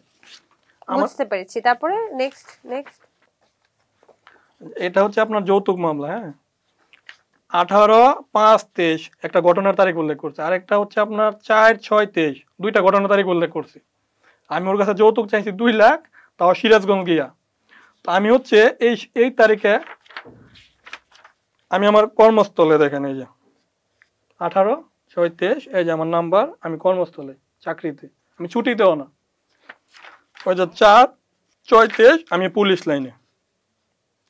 আমার বুঝতে পেরেছি। তারপরে নেক্সট নেক্সট। এটা হচ্ছে আপনার যৌতুক মামলা। হ্যাঁ, 18/5/23 একটা ঘটনার তারিখ উল্লেখ করছে, আর একটা হচ্ছে আপনার 4/6/23, দুইটা ঘটনার তারিখ উল্লেখ করছে। আমি ওর কাছে যৌতুক চাইছি 2 লাখ, তাও সিরাজগঞ্জ গিয়া। তো আমি হচ্ছে এই এই তারিখে আমি আমার কর্মস্থলে, দেখেন এই যে 18/6/23, এই যে আমার নাম্বার, আমি কর্মস্থলে চাকরিতে, আমি ছুটিতেও না। ওই যে 4/6/23 আমি পুলিশ লাইনে,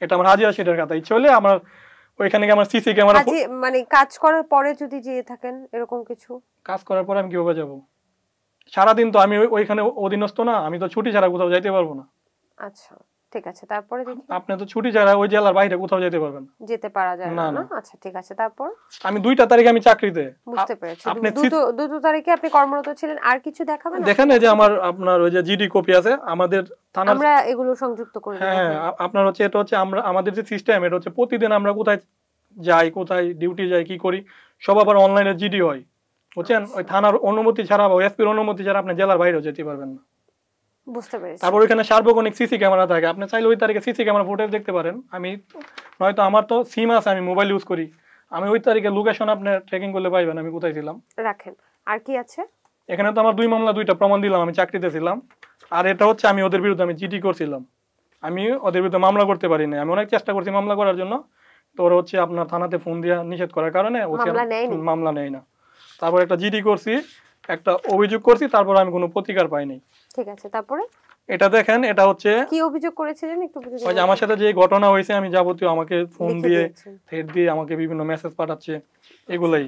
এটা আমার হাজিরা সিটের কথা। ইচ্ছে হলে আমার ওইখানে গিয়ে আমার সিসি ক্যামেরা, মানে কাজ করার পরে যদি যেয়ে থাকেন এরকম কিছু? কাজ করার পরে আমি কিভাবে যাবো? সারাদিন তো আমি ওইখানে অধীনস্থ না, আমি তো ছুটি ছাড়া কোথাও যাইতে পারবো না। আচ্ছা, ঠিক আছে। তারপরে দেখি। আপনি তো ছুটি ছাড়া ওই জেলার বাইরে কোথাও যেতে পারবেন যেতে পারা যায় না, না, না। না? আচ্ছা, ঠিক আছে। তারপর? আমি 2টা তারিখে আমি চাকরিতে। বুঝতে পেরেছি। আপনি দুটো তারিখে আপনি কর্মরত ছিলেন। আর কিছু দেখাবেন দেখেন, আপনি? এই যে আমার আপনার ওই যে জিডি কপি আছে আমাদের থানার। আমরা এগুলো সংযুক্ত করে দেব। হ্যাঁ, আপনার হচ্ছে এটা হচ্ছে আমাদের যে সিস্টেম, এটা হচ্ছে প্রতিদিন আমরা কোথায় যাই, কোথায় ডিউটি যাই, কি করি, সব আবার অনলাইনে জিডি হয়, বুঝছেন। ওই থানার অনুমতি ছাড়া বা এসপির অনুমতি ছাড়া আপনি জেলার বাইরেও যেতে পারবেন না। বুঝতে পেরেছি। তারপর ওইখানে সার্বক্ষণিক সিসি ক্যামেরা থাকে, আপনি চাইলে ওই তারিখে সিসি ক্যামেরা ফুটেজ দেখতে পারেন। নয়তো আমার তো সিম আছে, আমি মোবাইল ইউজ করি, আমি ওই তারিখে লোকেশন আপনি ট্রেকিং করলে পাইবেন আমি কোথায় ছিলাম। রাখেন। আর কি আছে? এখানে তো আমার 2 মামলা 2টা প্রমাণ দিলাম, আমি চাকরিতে ছিলাম। আর এটা হচ্ছে আমি ওদের বিরুদ্ধে আমি জিডি করছিলাম, আমি ওদের বিরুদ্ধে মামলা করতে পারিনি। আমি অনেক চেষ্টা করছি মামলা করার জন্য, তো ওরা হচ্ছে আপনার থানাতে ফোন দিয়ে নিষেধ করার কারণে মামলা নেয়নি? মামলা নেয় না। তারপর একটা জিডি করছি, একটা অভিযোগ করছি, তারপর আমি কোনো প্রতিকার পাইনি। ঠিক আছে। তারপরে এটা দেখেন, এটা হচ্ছে কি অভিযোগ করেছিলেন একটু বুঝে ওই যে আমার সাথে যে ঘটনা হয়েছে, আমি যাবতীয় আমাকে ফোন লিখে দিয়ে দিয়েছেন। থ্রেট দিয়ে আমাকে বিভিন্ন মেসেজ পাঠাচ্ছে, এগুলাই।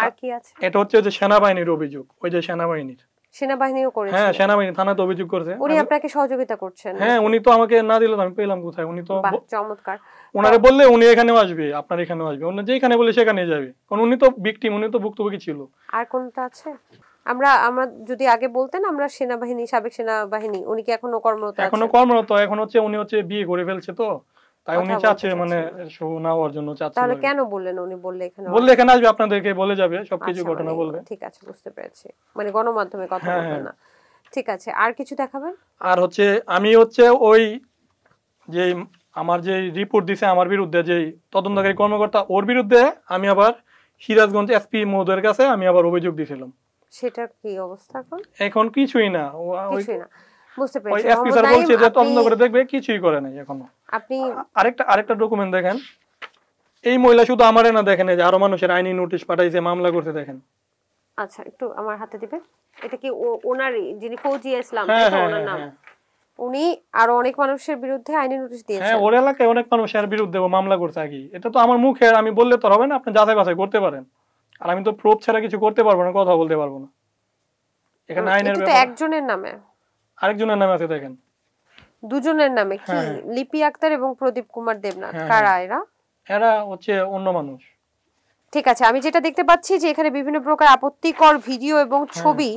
আর কি আছে? এটা হচ্ছে যে সেনাবাহিনীর অভিযোগ, ওই যে সেনাবাহিনীর। সেনাবাহিনীও করেছে? হ্যাঁ, সেনাবাহিনী থানাতে অভিযোগ করছে। উনি আপনাকে সহযোগিতা করছেন? হ্যাঁ, উনি তো আমাকে না দিলে তো আমি পেলাম কোথায়? উনি তো বাহ, চমৎকার। ওনারে বললে উনি এখানেও আসবে, আপনার এখানেও আসবে, উনি যেখানে বলে সেখানে যাবে, কারণ উনি তো ভিকটিম, উনি তো ভুক্তভোগী ছিল। আর কোনটা আছে? আমরা আমরা যদি আগে বলতেন, আমরা সেনাবাহিনী, সাবেক সেনাবাহিনী, উনি কি এখনো কর্মরত আছেন? এখনো কর্মরত, এখন হচ্ছে উনি হচ্ছে বিয়ে করে ফেলছে, তো তাই উনি কথা চাচ্ছে, বলতে মানে চাচ্ছেন। শো না হওয়ার জন্য চাচ্ছে। তাহলে কেন বললেন? উনি বললে এখানে বললে এখানে আসবে, আপনাদেরকে বলে যাবে, সবকিছু আচ্ছা, ঘটনা মানে বলবে। ঠিক আছে, বুঝতে পেরেছি। মানে গণমাধ্যমে কথা হ্যাঁ, বলবেন হ্যাঁ। না। ঠিক আছে। আর কিছু দেখাবেন? আর হচ্ছে আমি হচ্ছে ওই যে আমার যে রিপোর্ট দিছে আমার বিরুদ্ধে, যে তদন্তকারী কর্মকর্তা, ওর বিরুদ্ধে আমি আবার সিরাজগঞ্জ এসপি মহোদয়ের কাছে আমি আবার অভিযোগ দিয়েছিলাম। সেটার কি অবস্থা এখন? এখন কিছুই না, কিছুই না। বুঝতে ওই পেরেছি। এসপি মোহাম্মদ স্যার নাঈম, বলছে যে তদন্ত করে দেখবে, কিছুই করে নাই এখনো। আপনি আরেকটা ডকুমেন্ট দেখেন, এই মহিলা শুধু আমারে না, দেখেন এই যে আরো মানুষের আইনি নোটিশ পাঠাইছে, মামলা করতে, দেখেন। আচ্ছা, একটু আমার হাতে দিবেন। এটা কি ওনারই, যিনি ফৌজিয়া ইসলাম, হ্যাঁ, তাই তো হ্যাঁ, ওনার নাম? হ্যাঁ, উনি আরো অনেক মানুষের বিরুদ্ধে আইনি নোটিশ হ্যাঁ, দিয়েছেন? ওর এলাকায় অনেক মানুষের বিরুদ্ধে ও মামলা করছে আগে। এটা তো আমার মুখে আমি বললে তো হবে না, আপনি যাচাই বাছাই করতে পারেন। আর আমি তো প্রুফ ছাড়া কিছু করতে পারবো না, কথা বলতে পারবো না। এখানে আইনের এটা তো ব্যাপার একজনের নামে, আরেকজনের নামে আছে দেখেন। দুজনের নামে কি? হ্যাঁ লিপি আক্তার এবং প্রদীপ কুমার দেবনাথ, হ্যাঁ কারা এরা? এরা হচ্ছে অন্য মানুষ। ঠিক আছে, আমি যেটা দেখতে পাচ্ছি যে এখানে বিভিন্ন প্রকার আপত্তিকর ভিডিও এবং হ্যাঁ। ছবি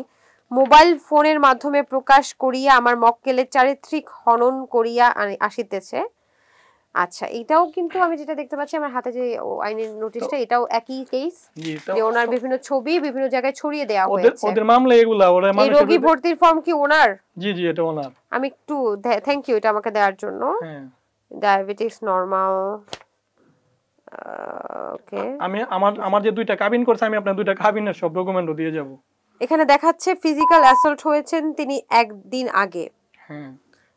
মোবাইল ফোনের মাধ্যমে প্রকাশ করিয়া আমার মক্কেলের চারিত্রিক হনন করিয়া আসিতেছে। আচ্ছা, এটাও কিন্তু আমি যেটা দেখতে পাচ্ছি আমার হাতে যে আইনের নোটিশটা, এটাও একই কেস, জি যে ওনার বিভিন্ন ছবি বিভিন্ন জায়গায় ছড়িয়ে দেওয়া ওদের হয়েছে। ওদের মামলা এগুলা, ওরা এই মানুষের রোগী ভর্তির ফর্ম কি ওনার? জি জি এটা ওনার। আমি একটু থ্যাংক ইউ এটা আমাকে দেওয়ার জন্য। হ্যাঁ ডায়াবেটিস নরমাল, ওকে। আমি আমার আমার যে 2টা কাবিন করছে, আমি আপনার 2টা কাবিনের সব ডকুমেন্টও দিয়ে যাব। এখানে দেখাচ্ছে ফিজিক্যাল অ্যাসল্ট হয়েছেন তিনি একদিন আগে। হ্যাঁ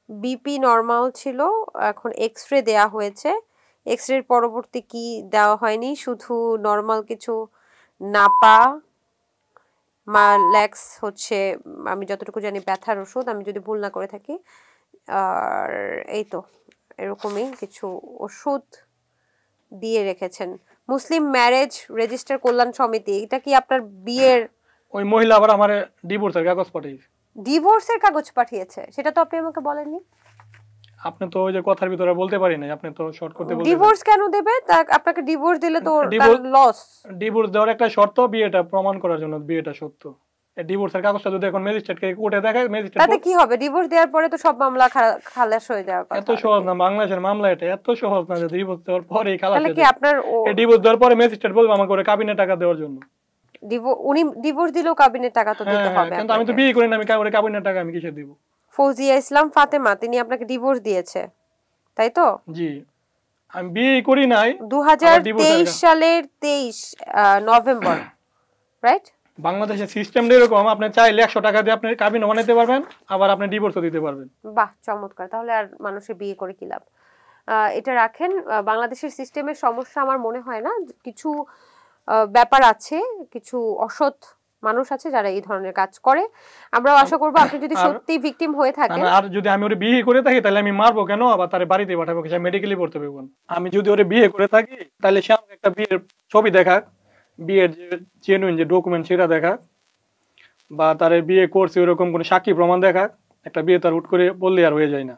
বিপি নরমাল ছিল, এখন এক্সরে দেয়া হয়েছে। এক্সরের পরবর্তী কি দেওয়া হয়নি, শুধু নরমাল কিছু নাপা মালেক্স হচ্ছে, আমি যতটুকু জানি ব্যথার ওষুধ, আমি যদি ভুল না করে থাকি। আর এই তো এরকমই কিছু ওষুধ দিয়ে রেখেছেন। মুসলিম ম্যারেজ রেজিস্টার কল্যাণ সমিতি, এটা কি আপনার বিয়ের? ওই মহিলা আবার আমার ডিভোর্সের কাগজ পাঠিয়েছে। ডিভোর্সের কাগজ পাঠিয়েছে? সেটা তো আপনি আমাকে বলেননি। আপনি তো ওই যে কথার ভিতরে বলতে পারি না, আপনি তো শর্ট করতে বলতে। ডিভোর্স কেন দেবে? আপনাকে ডিভোর্স দিলে তো লস। ডিভোর্স দেওয়ার একটা শর্ত বিয়েটা প্রমাণ করার জন্য, বিয়েটা সত্য। এই ডিভোর্সের কাগজটা যদি এখন ম্যাজিস্ট্রেটকে কোর্টে দেখায়, ম্যাজিস্ট্রেট তাতে কি হবে? ডিভোর্স দেওয়ার পরে তো সব মামলা খালাস হয়ে যাওয়ার কথা। এত সহজ না, বাংলাদেশের মামলা এটা এত সহজ না যে ডিভোর্স দেওয়ার পরেই খালাস তাহলে হয়ে কি যাবে। আপনার এই ডিভোর্স দেওয়ার পরে ম্যাজিস্ট্রেট বলবে আমাকে ওরে কাবিনে টাকা দেওয়ার জন্য। উনি ডিভোর্স দিলেও কাবিনের টাকা তো দিতে হবে। কিন্তু আমি তো বিয়ে করি না, আমি ওরে কাবিনের টাকা আমি কিসে দিব? ফৌজিয়া ইসলাম ফাতেমা, তিনি আপনাকে ডিভোর্স দিয়েছে, তাই তো? জি আমি বিয়ে করি নাই। 2023 সালের 23 নভেম্বর, রাইট? বাংলাদেশের সিস্টেমটা এরকম, আপনি চাইলে 100 টাকা দিয়ে আপনি কাবিন বানাইতে পারবেন, আবার আপনি ডিভোর্সও দিতে পারবেন। বাহ, চমৎকার। তাহলে আর মানুষের বিয়ে করে কি লাভ? এটা রাখেন। বাংলাদেশের সিস্টেমের সমস্যা আমার মনে হয় না। কিছু ব্যাপার আছে, কিছু অসৎ মানুষ আছে যারা এই ধরনের কাজ করে। আমরাও আশা করবো আপনি যদি সত্যি ভিকটিম হয়ে থাকেন। আর যদি আমি ওরে বিয়ে করে থাকি তাহলে আমি মারবো কেন, আবার তার বাড়িতে পাঠাবো, সে মেডিকেলি পড়তে হবে কোন? আমি যদি ওরে বিয়ে করে থাকি তাহলে সে আমাকে একটা বিয়ের ছবি দেখাক, বিয়ের যে জেনুইন যে ডকুমেন্ট সেটা দেখাক, বা তার বিয়ে করছে ওরকম কোনো সাক্ষী প্রমাণ দেখাক। একটা বিয়ে তার হুট করে বললে আর হয়ে যায় না।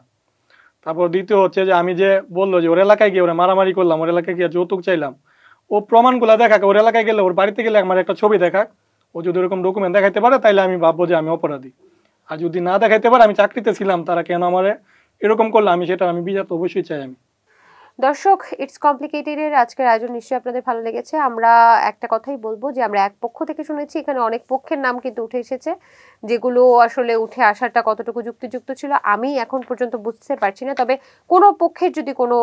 তারপর দ্বিতীয় হচ্ছে যে আমি যে বললো যে ওর এলাকায় গিয়ে ওরা মারামারি করলাম, ওর এলাকায় গিয়ে যৌতুক চাইলাম, ও প্রমাণগুলা দেখাক। ওর এলাকায় গেলে, ওর বাড়িতে গেলে আমার একটা ছবি দেখাক। ও যদি ওরকম ডকুমেন্ট দেখাইতে পারে তাহলে আমি ভাববো যে আমি অপরাধী। আর যদি না দেখাইতে পারে, আমি চাকরিতে ছিলাম, তারা কেন আমারে এরকম করলো, আমি সেটা আমি বিচার তো অবশ্যই চাই। আমি দর্শক, ইটস কমপ্লিকেটেড এর আজকের আয়োজন নিশ্চয়ই আপনাদের ভালো লেগেছে। আমরা একটা কথাই বলবো যে আমরা এক পক্ষ থেকে শুনেছি, এখানে অনেক পক্ষের নাম কিন্তু উঠে এসেছে, যেগুলো আসলে উঠে আসাটা কতটুকু যুক্তিযুক্ত ছিল আমি এখন পর্যন্ত বুঝতে পারছি না। তবে কোনো পক্ষের যদি কোনো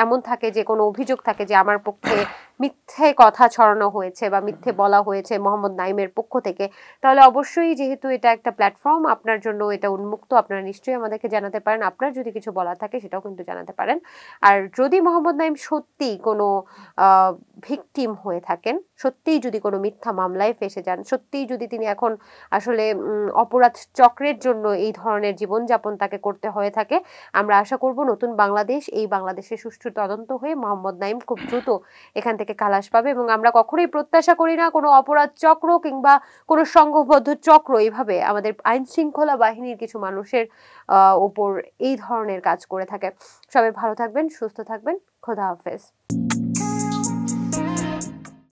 এমন থাকে যে কোনো অভিযোগ থাকে যে আমার পক্ষে মিথ্যে কথা ছড়ানো হয়েছে বা মিথ্যে বলা হয়েছে মোহাম্মদ নাইমের পক্ষ থেকে, তাহলে অবশ্যই, যেহেতু এটা একটা প্ল্যাটফর্ম, আপনার জন্য এটা উন্মুক্ত, আপনারা নিশ্চয়ই আমাদেরকে জানাতে পারেন। আপনার যদি কিছু বলার থাকে সেটাও কিন্তু জানাতে পারেন। আর যদি মোহাম্মদ নাইম সত্যি কোনো ভিকটিম হয়ে থাকেন, সত্যিই যদি কোনো মিথ্যা মামলায় ফেসে যান, সত্যিই যদি তিনি এখন আসলে অপরাধ চক্রের জন্য এই ধরনের জীবনযাপন তাকে করতে হয়ে থাকে, আমরা আশা করব নতুন বাংলাদেশ, এই বাংলাদেশে সুষ্ঠু তদন্ত হয়ে মোহাম্মদ নাইম খুব দ্রুত এখান থেকে খালাস পাবে। এবং আমরা কখনোই প্রত্যাশা করি না কোনো অপরাধ চক্র কিংবা কোনো সংঘবদ্ধ চক্র এইভাবে আমাদের আইন শৃঙ্খলা বাহিনীর কিছু মানুষের ওপর এই ধরনের কাজ করে থাকে। সবাই ভালো থাকবেন, সুস্থ থাকবেন। খোদা হাফেজ।